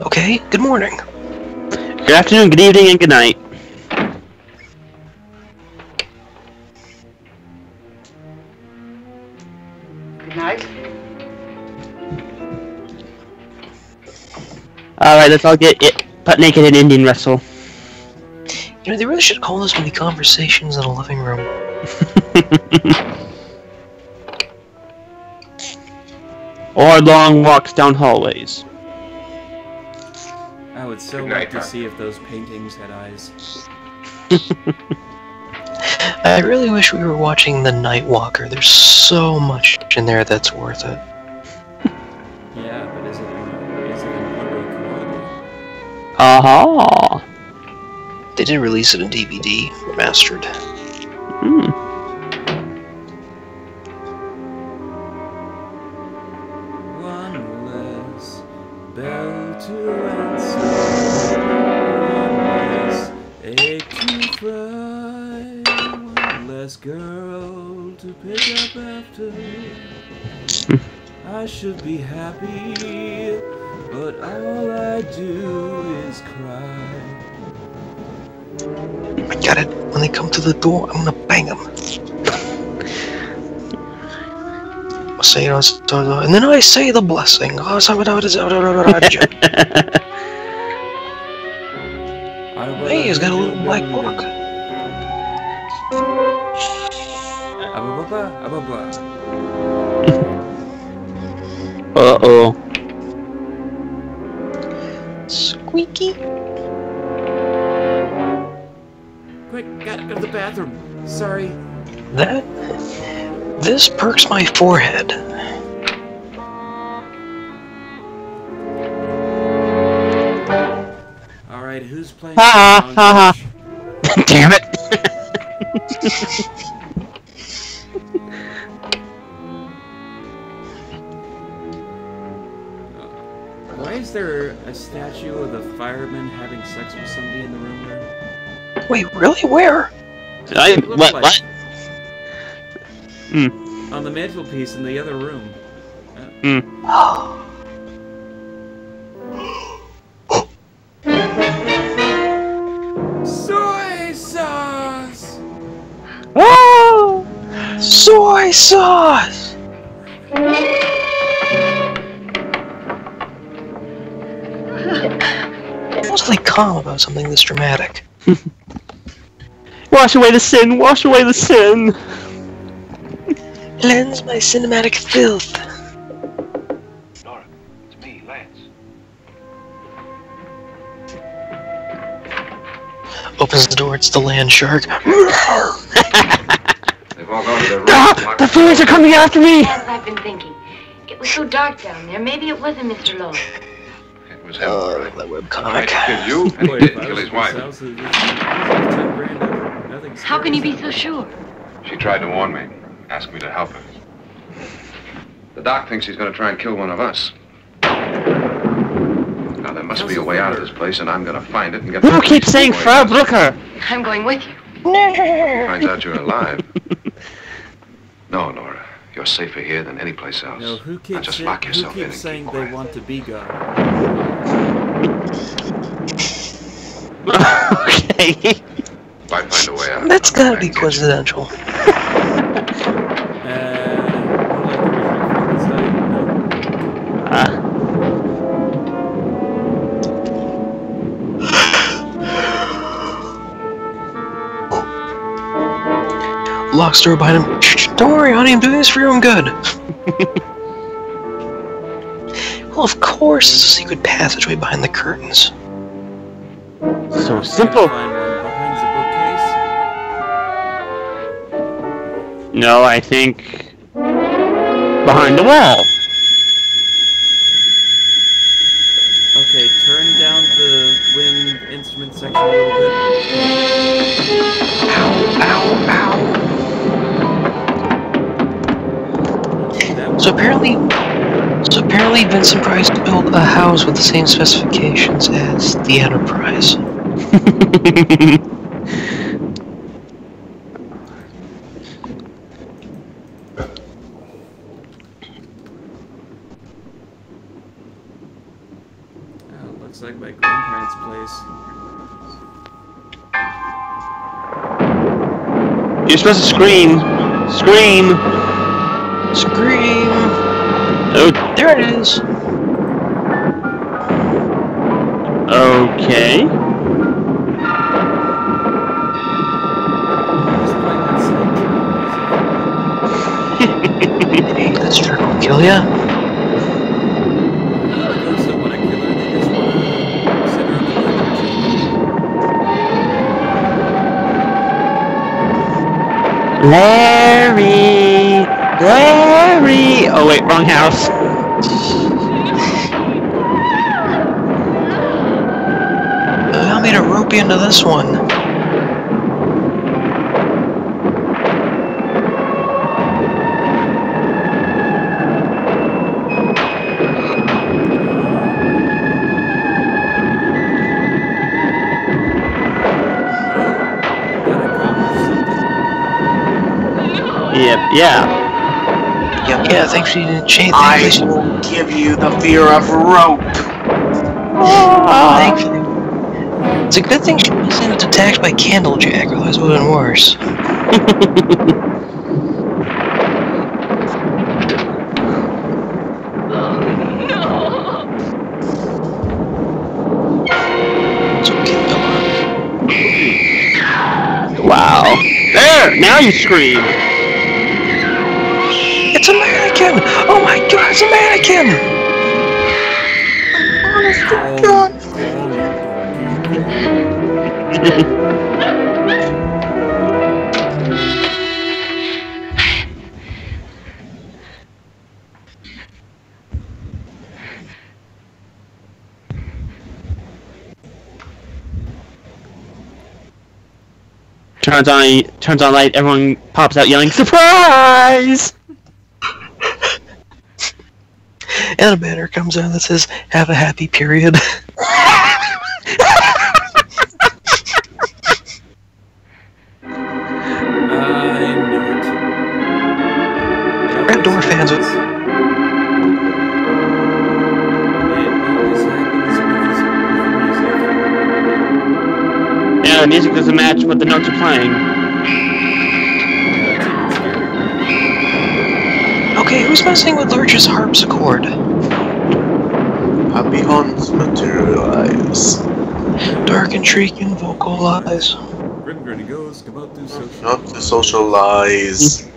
Okay, good morning. Good afternoon, good evening, and good night. Good night. Alright, let's all get it butt naked and Indian wrestle. You know, they really should call this movie Conversations in a Living Room. Or long walks down hallways. I would so Good like night, to Doc. see if those paintings had eyes. I really wish we were watching The Night Walker. There's so much in there that's worth it. Yeah, but is it in Blu-ray quality? Aha! They did release it in DVD, remastered. One less bell to answer, one less egg to fry, one less girl to pick up after. I should be happy, but all I do is cry. I got it. When they come to the door, I'm gonna bang them. I'll say, and then I say the blessing. Hey, he's got a little black book. Uh-oh. Squeaky. Quick, gotta go to the bathroom. Sorry. This perks my forehead. Alright, who's playing? Ha ha ha. Damn it. Why is there a statue of the fireman having sex with somebody in the room there? Wait, really? Where? What? On the mantelpiece in the other room. Soy sauce! Oh! Soy sauce! Mostly calm about something this dramatic. Wash away the sin! Wash away the sin! Cleanse my cinematic filth. Nora, it's me, Lance. Opens the door, it's the land shark. They've all gone to their room. The fairies are coming after me! As I've been thinking. It was so dark down there. Maybe it wasn't Mr. Lowe. It was him, all right. That Tried webcomic. to kill you, and he did kill his wife. How can you be so sure? She tried to warn me, asked me to help her. The doc thinks he's going to try and kill one of us. Now, there must be a way out of this place, and I'm going to find it and get... Who keeps saying Frau Brooker? I'm going with you. Finds out you're alive. No, Nora. You're safer here than any place else. No, who keeps, just lock yourself in and saying keep they quiet. want to be God? Okay. If I find a way out... That's I'll gotta come be back and get you. coincidental. Locked door behind him. Shh, don't worry, honey, I'm doing this for your own good. Well, of course, it's a secret passageway behind the curtains. So simple. No, I think behind the wall. Okay, turn down the wind instrument section a little bit. Ow, ow. So apparently Vincent Price built a house with the same specifications as the Enterprise. Looks like my grandparents' place. You're supposed to scream. Scream. Scream. Oh, there it is. Okay. Hey, this jerk will kill ya. Larry! Larry! Oh wait, wrong house. Allow me to rope you into this one. Yeah. Yeah, thanks for you change. I will give you the fear of rope. Thankfully. It's a good thing she wasn't attacked by Candlejack, otherwise it would have been worse. Wow. There! Now you scream! It's a mannequin! Oh my god, it's a mannequin! Honest to God. Turns on light, everyone pops out yelling, "Surprise!" And a banner comes out that says, "Have a happy period." the music doesn't match what the notes are playing. Okay, who's messing with Lurch's harpsichord? Happy Hans materialize. Dark and shrieking vocalize. Grim Ghost, come out to socialize. Not to socialize.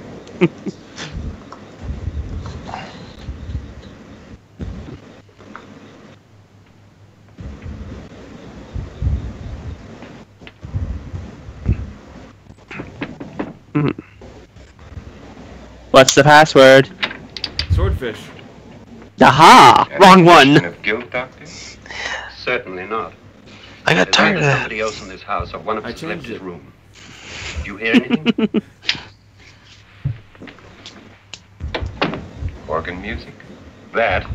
What's the password? Swordfish. Aha! Wrong one. Of guilt, Doctor? Certainly not. I got tired of that. Somebody else in this house, or one of us left his it. room. Do you hear anything? Organ music? That,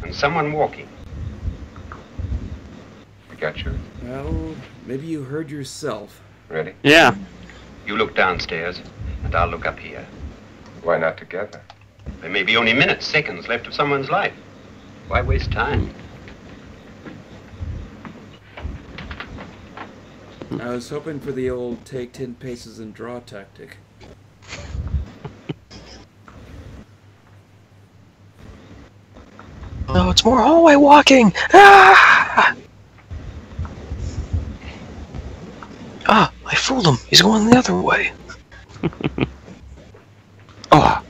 and someone walking. I got yours. Well, maybe you heard yourself. Ready? Yeah. You look downstairs, and I'll look up here. Why not together? There may be only minutes, seconds left of someone's life. Why waste time? I was hoping for the old take 10 paces and draw tactic. No, it's more hallway walking! Ah! Ah, I fooled him. He's going the other way. Oh.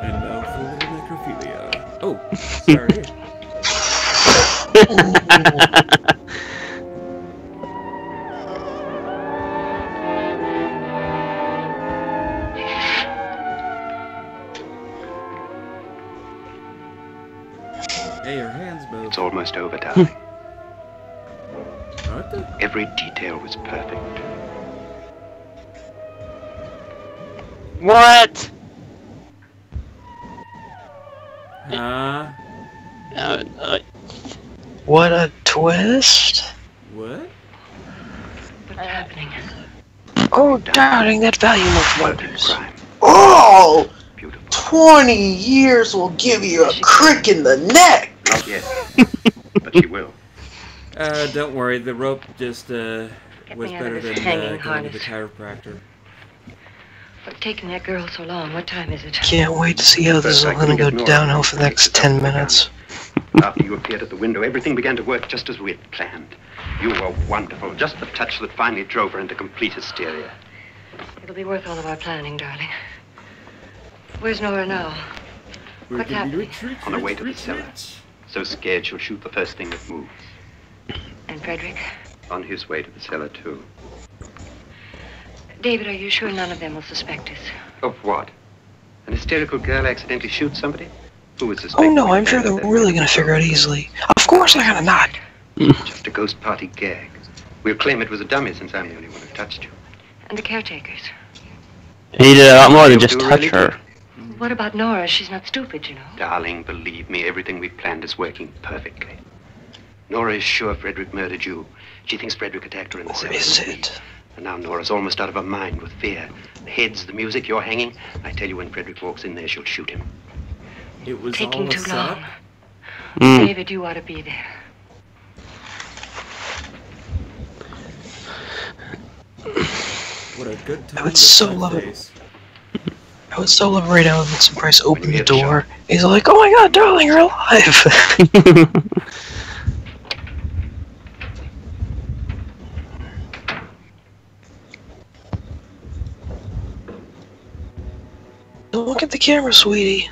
And now for a little necrophilia. Oh, sorry. Hey, your hands move. It's almost over, darling. Aren't they? Every detail was perfect. What? What a twist! What? What's happening? Oh, darling, that volume of wonders. Oh! 20 years will give you a crick in the neck! Not yet. But she will. Don't worry, the rope just, was me out better of this than, hanging going to the harness. chiropractor. What's taking that girl so long? What time is it? Can't wait to see how this is gonna go downhill for the next 10 minutes. After you appeared at the window, everything began to work just as we had planned. You were wonderful. Just the touch that finally drove her into complete hysteria. It'll be worth all of our planning, darling. Where's Nora now? What's happening? On her way to the cellar. So scared she'll shoot the first thing that moves. And Frederick? On his way to the cellar, too. David, are you sure none of them will suspect us? Of what? An hysterical girl accidentally shoots somebody? Who would suspect? Oh no, I'm sure they're really gonna figure it easily. Of course they're gonna not! Just a ghost party gag. We'll claim it was a dummy since I'm the only one who touched you. And the caretakers? He did a lot more than just touch her. What about Nora? She's not stupid, you know. Darling, believe me, everything we've planned is working perfectly. Nora is sure Frederick murdered you. She thinks Frederick attacked her in the cellar. Or is it? And now Nora's almost out of her mind with fear. The heads, the music, you're hanging. I tell you, when Frederick walks in there, she'll shoot him. It was taking all a too setup? long. David, you ought to be there. What a good time. I would so love it. I would so love right now if Vincent Price opened the door. He's like, oh my god, darling, you're alive! Don't look at the camera, sweetie.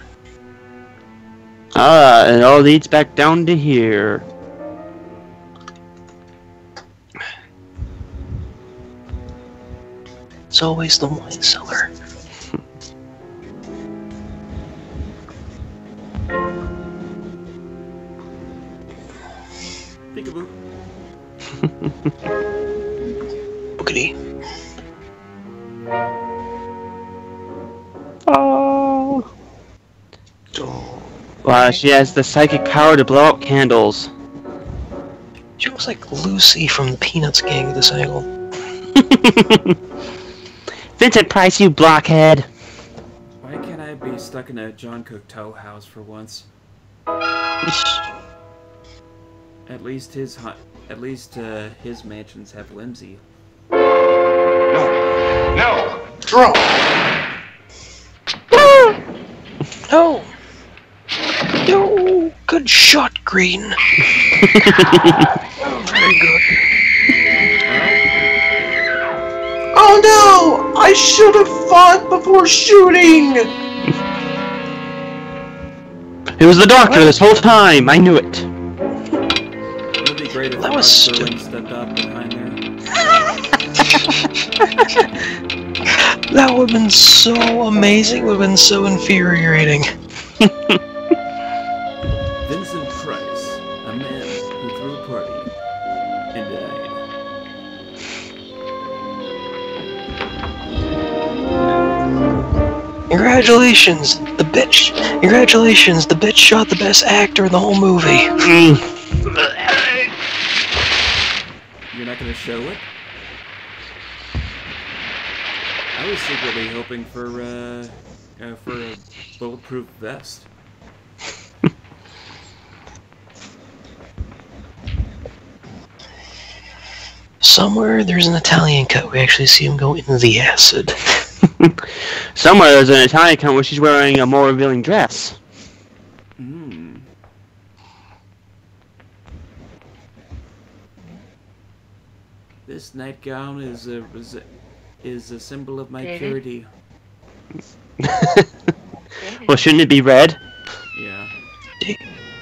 Ah, it all leads back down to here. It's always the wine cellar. Peekaboo. Boogity. Oh. Wow, she has the psychic power to blow out candles. She looks like Lucy from the Peanuts gang at this angle. Vincent Price, you blockhead. Why can't I be stuck in a John Cocteau house for once. At least his mansions have whimsy. No! Draw! No! No! Good shot, Green. Very good. Oh no! I should have fought before shooting! It was the doctor this whole time! I knew it! It would be great if That was Sterling stepped up behind there. That would have been so amazing, would have been so infuriating. Vincent Price, a man who threw a party and died. Congratulations, the bitch. Congratulations, the bitch shot the best actor in the whole movie. You're not gonna show it? I was secretly hoping for a bulletproof vest. Somewhere there's an Italian cut. We actually see him go into the acid. Somewhere there's an Italian count where she's wearing a more revealing dress. Mm. This nightgown is a symbol of my purity. Well, shouldn't it be red? Yeah.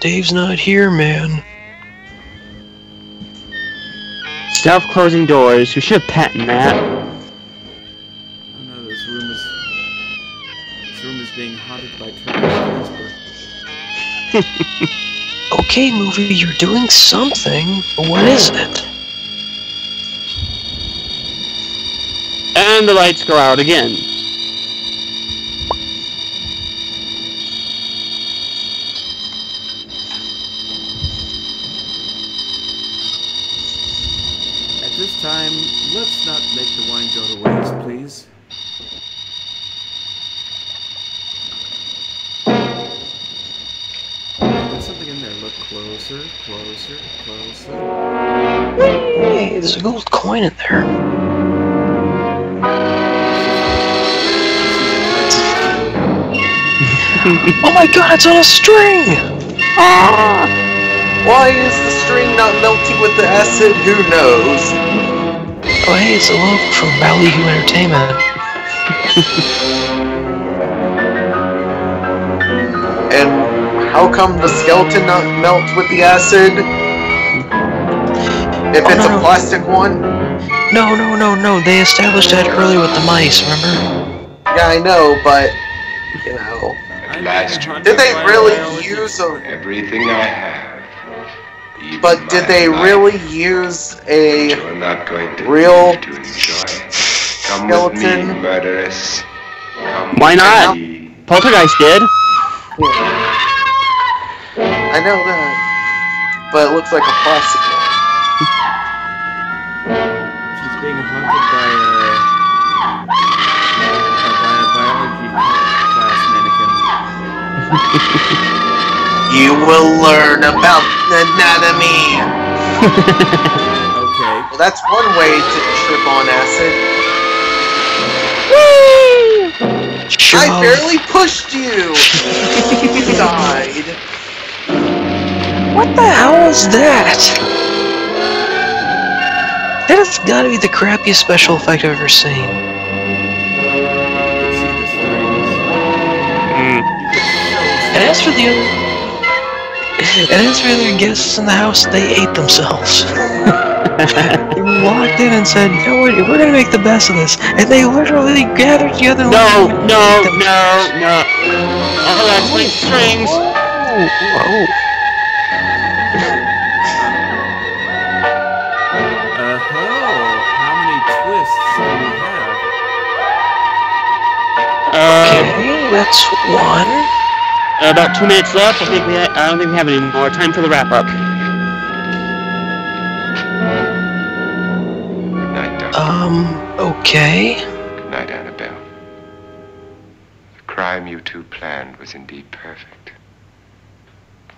Dave's not here, man. Self-closing doors. We should have patented that. Oh no, this room is being haunted by Travis Casper. Okay, movie, you're doing something, but what is it? And the lights go out again. At this time, let's not make the wine go to waste, please. There's something in there. Look closer, closer, closer. Hey, there's a gold coin in there. Oh my god, it's on a string! Ah! Why is the string not melting with the acid? Who knows? Oh hey, it's a logo from Ballyhoo Entertainment. And how come the skeleton not melt with the acid? If it's a plastic one? No, they established that earlier with the mice, remember? Yeah, I know, but, you know... At last, Did they really use a... everything I have. But did they really use a You're not going to real to enjoy. Come skeleton? with me, murderess. Come Why not? Poltergeist did. I know that. But it looks like a plastic one. She's being haunted by a biology class mannequin. You will learn about anatomy. Okay. Well, that's one way to trip on acid. I barely pushed you. You died. What the hell was that? That has gotta be the crappiest special effect I've ever seen. And as for the other guests in the house, they ate themselves. They walked in and said, you know what, we're gonna make the best of this. And they literally gathered together and No. Oh, that's like strings. Whoa. How many twists do we have? Okay, that's one. About 2 minutes left. I don't think we have any more time for the wrap up. Good night, Doctor. Okay. Good night, Annabelle. The crime you two planned was indeed perfect.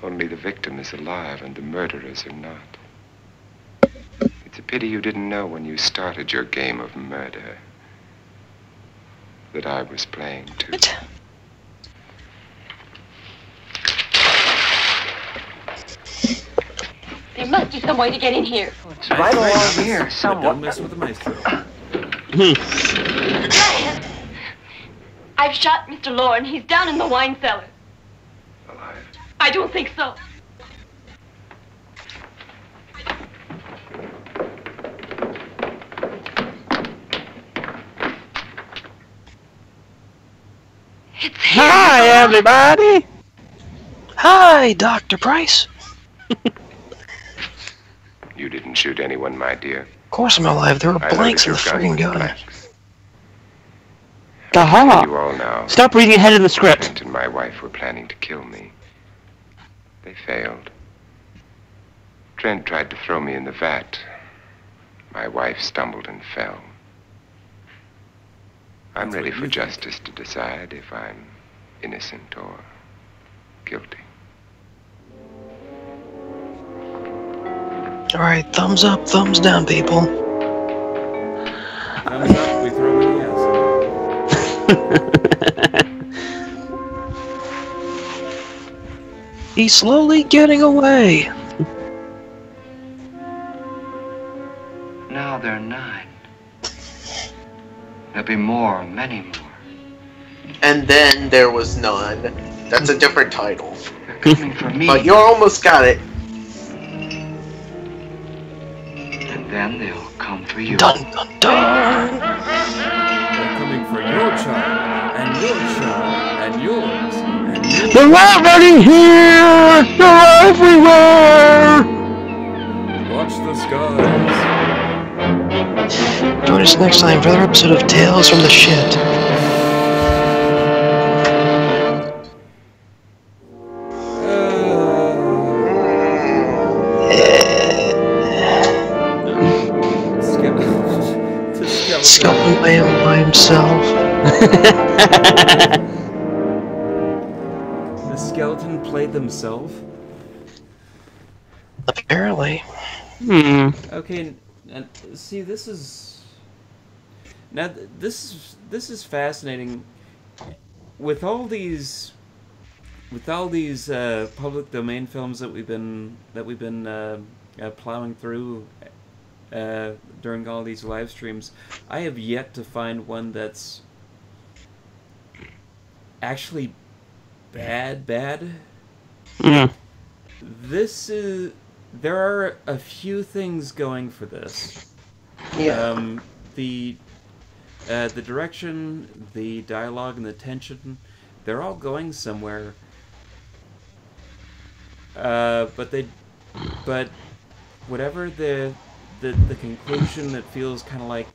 Only the victim is alive and the murderers are not. It's a pity you didn't know when you started your game of murder that I was playing too. There must be some way to get in here. It's right along here, somewhere. Don't mess with the maestro. I've shot Mr. Lorne. He's down in the wine cellar. Alive? I don't think so. Hi, everybody! Hi, Dr. Price. You didn't shoot anyone, my dear. Of course I'm alive. There were blanks in the friggin' gun. Aha! You all know. Stop reading ahead of the script. Trent and my wife were planning to kill me. They failed. Trent tried to throw me in the vat. My wife stumbled and fell. I'm ready for justice to decide if I'm innocent or guilty. Alright, thumbs up, thumbs down, people. Thumbs up, we throw in the He's slowly getting away. Now there are 9. There'll be more, many more. And then there was none. That's a different title. They're coming for me. But you almost got it. And then they'll come for you. Dun dun dun! They're coming for your child, and your child, and yours, and yours. They're already here! They're everywhere! Watch the skies. Join us next time for another episode of Tales from the Shit. Skeleton by himself. The skeleton played themselves? Apparently. Okay, and see, this is now this is fascinating. With all these public domain films that we've been plowing through during all these live streams, I have yet to find one that's actually bad. There are a few things going for this. Yeah. The direction, the dialogue, and the tension, they're all going somewhere. But whatever the conclusion, it feels kind of like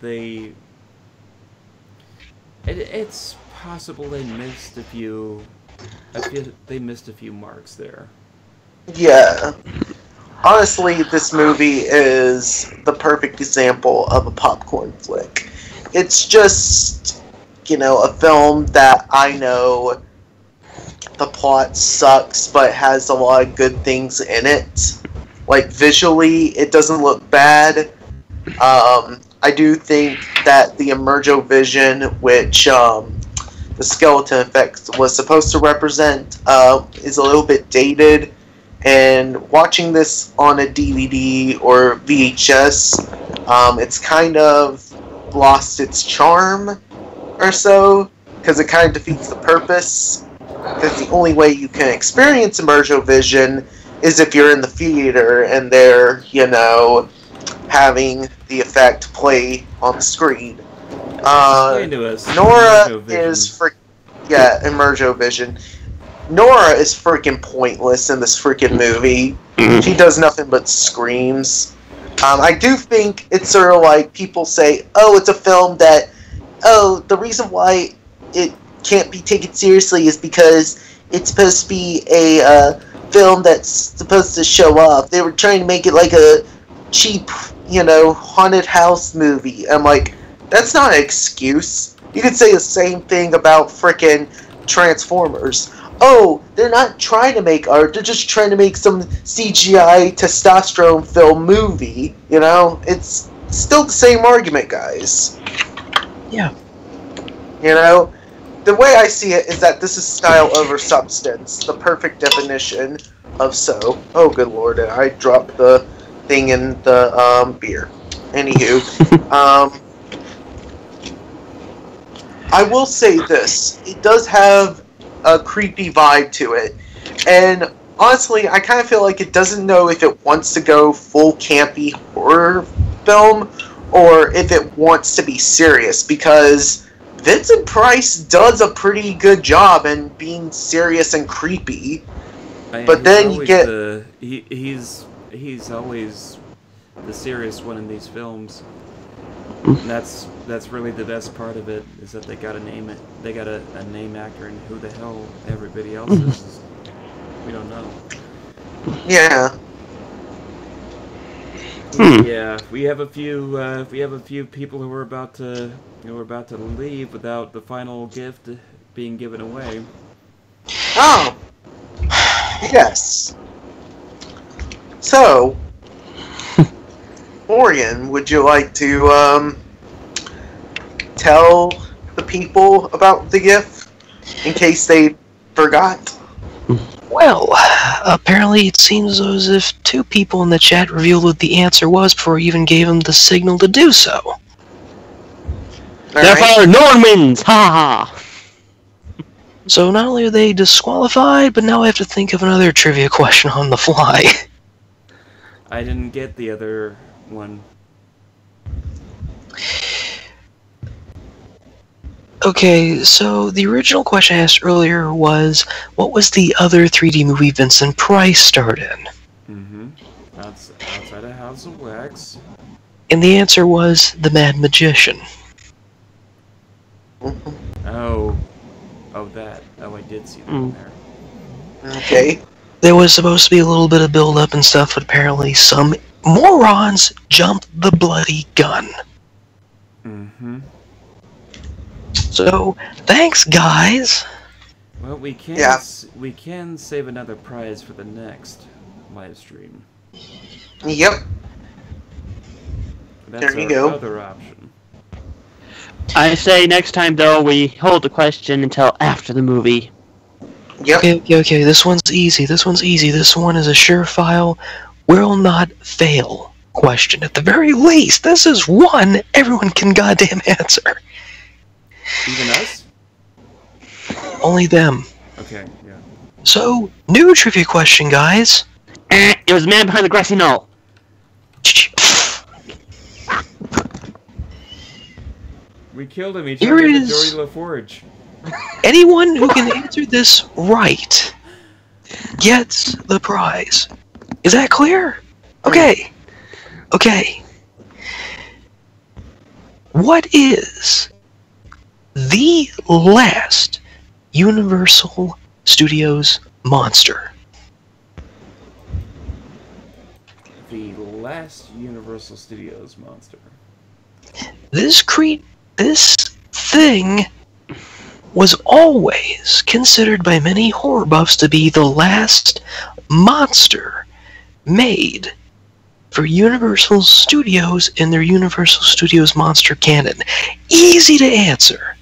it's possible they missed a few. I feel they missed a few marks there. Yeah. Honestly, this movie is the perfect example of a popcorn flick. It's just, a film that I know the plot sucks, but has a lot of good things in it. Like, visually, it doesn't look bad. I do think that the Emergo vision, which the skeleton effect was supposed to represent, is a little bit dated. And watching this on a DVD or VHS, it's kind of lost its charm or so, because it kind of defeats the purpose. Because the only way you can experience Emergo vision is if you're in the theater and they're, having the effect play on the screen. Nora is Emergo vision. Nora is freaking pointless in this freaking movie. She does nothing but screams. I do think it's sort of like people say, oh, it's a film that, the reason why it can't be taken seriously is because it's supposed to be a film that's supposed to show off. They were trying to make it like a cheap, haunted house movie. I'm like, that's not an excuse. You could say the same thing about frickin' Transformers. Oh, they're not trying to make art, they're just trying to make some CGI testosterone-filled movie, you know? It's still the same argument, guys. Yeah. You know? The way I see it is that this is style over substance, the perfect definition of so. Oh, good lord, I dropped the thing in the beer. Anywho, I will say this. It does have a creepy vibe to it. And honestly, I kind of feel like it doesn't know if it wants to go full campy horror film or if it wants to be serious, because Vincent Price does a pretty good job in being serious and creepy. But then you get... He's always the serious one in these films. And that's really the best part of it, is that they got a name actor, and who the hell everybody else is, we don't know. Yeah. Yeah, we have a few people who are about to leave without the final gift being given away. Oh. Yes. So, Morgan, would you like to tell the people about the gift in case they forgot? Well, apparently it seems as if 2 people in the chat revealed what the answer was before I even gave them the signal to do so. Therefore, no one wins! Ha ha! So not only are they disqualified, but now I have to think of another trivia question on the fly. I didn't get the other one. Okay, so the original question I asked earlier was, what was the other 3D movie Vincent Price starred in? Outside of House of Wax. And the answer was The Mad Magician. Oh, that. Oh, I did see that in there. Okay. There was supposed to be a little bit of build-up and stuff, but apparently some morons jumped the bloody gun. So, thanks, guys. Well, we can save another prize for the next live stream. Yep. That's there you go. Other option. I say next time, though, we hold the question until after the movie. Yep. Okay, this one's easy. This one is a surefire, will not fail question. At the very least, this is one everyone can goddamn answer. Even us? Only them. Okay, yeah. So, new trivia question, guys. It was the man behind the grassy knoll. We killed him. He turned into Dory LaForge. Anyone who can answer this right gets the prize. Is that clear? Okay. Okay. What is the last Universal Studios monster? The last Universal Studios monster. This thing was always considered by many horror buffs to be the last monster made for Universal Studios in their Universal Studios monster canon. Easy to answer.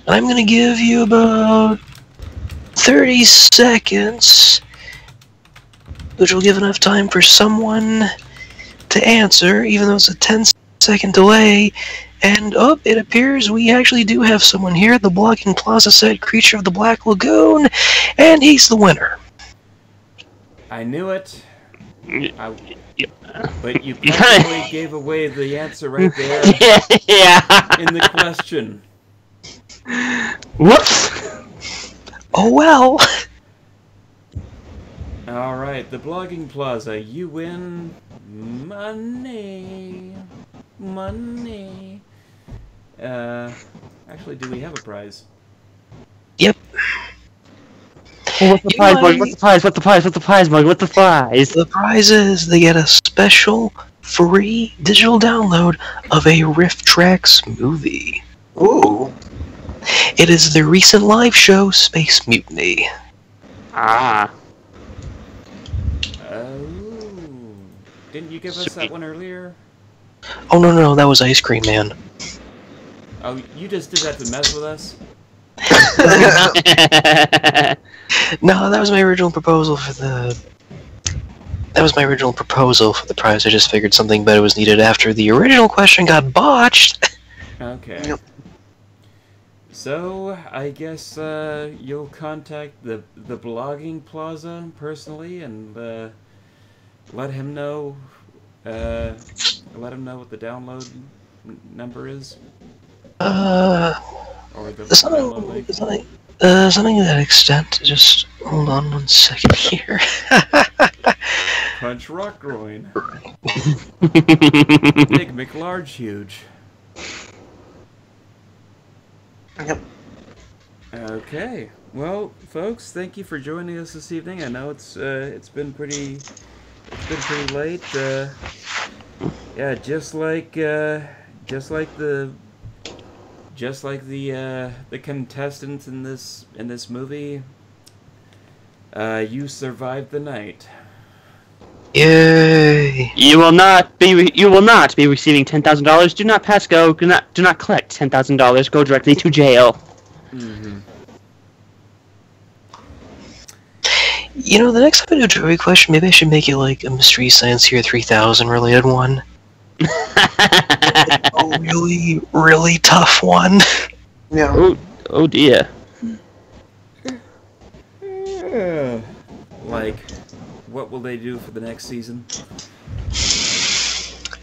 I'm going to give you about 30 seconds, which will give enough time for someone to answer, even though it's a 10-second delay. And it appears we actually do have someone here. The Blocking Plaza said Creature of the Black Lagoon, and he's the winner. I knew it. But you probably gave away the answer right there. Yeah. In the question. Whoops. Oh well. Alright, the Blogging Plaza. You win money. Money. Actually, do we have a prize? Yep. Well, what's the prize, Mug? What's the prize? What's the prize? What's the prize, Mug? What's the prize? The prize is they get a special free digital download of a Riff Tracks movie. Ooh. It is the recent live show, Space Mutiny. Ah. Oh. Didn't you give us that one earlier? Oh, no, that was Ice Cream Man. Oh, you just did that to mess with us? No, that was my original proposal for the... That was my original proposal for the prize. I just figured something better was needed after the original question got botched. Okay. Yep. So, I guess you'll contact the blogging plaza personally and let him know what the download number is. Or the download link. Something to that extent. Just hold on 1 second here. Punch rock groin. Big McLarge huge. Yep. Okay. Well, folks, thank you for joining us this evening. I know it's been pretty late. Yeah, just like the contestants in this movie, you survived the night. Yay! You will not be receiving $10,000. Do not pass go. Do not collect $10,000. Go directly to jail. Mm-hmm. You know, the next time I do a trivia question, maybe I should make it like a Mystery Science Theater 3000 related one. A really, really tough one. Yeah. Oh dear. Like, what will they do for the next season?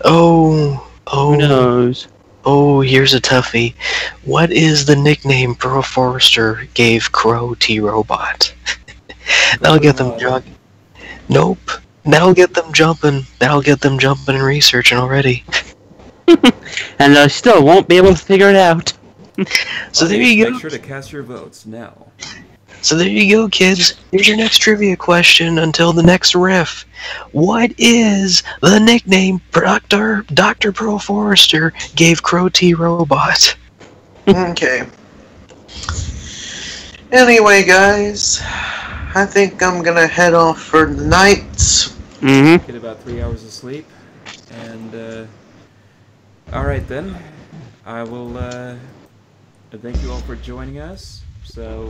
Oh. Who knows? Oh, here's a toughie. What is the nickname Pearl Forrester gave Crow T-Robot? That'll get them jumping. Nope. That'll get them jumping. That'll get them jumping and researching already. And they still won't be able to figure it out. So there you go. Make sure to cast your votes now. So there you go, kids. Here's your next trivia question until the next riff. What is the nickname Dr. Pearl Forrester gave Crow T-Robot? Okay. Anyway, guys, I think I'm gonna head off for the night. Mm-hmm. Get about 3 hours of sleep. And, alright then. I will, thank you all for joining us. So,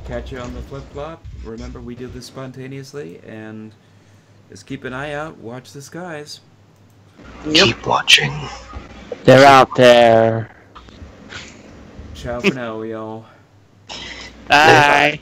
catch you on the flip-flop. Remember, we do this spontaneously, and just keep an eye out. Watch the skies. Yep. Keep watching. They're out there. Ciao for now, y'all. Bye.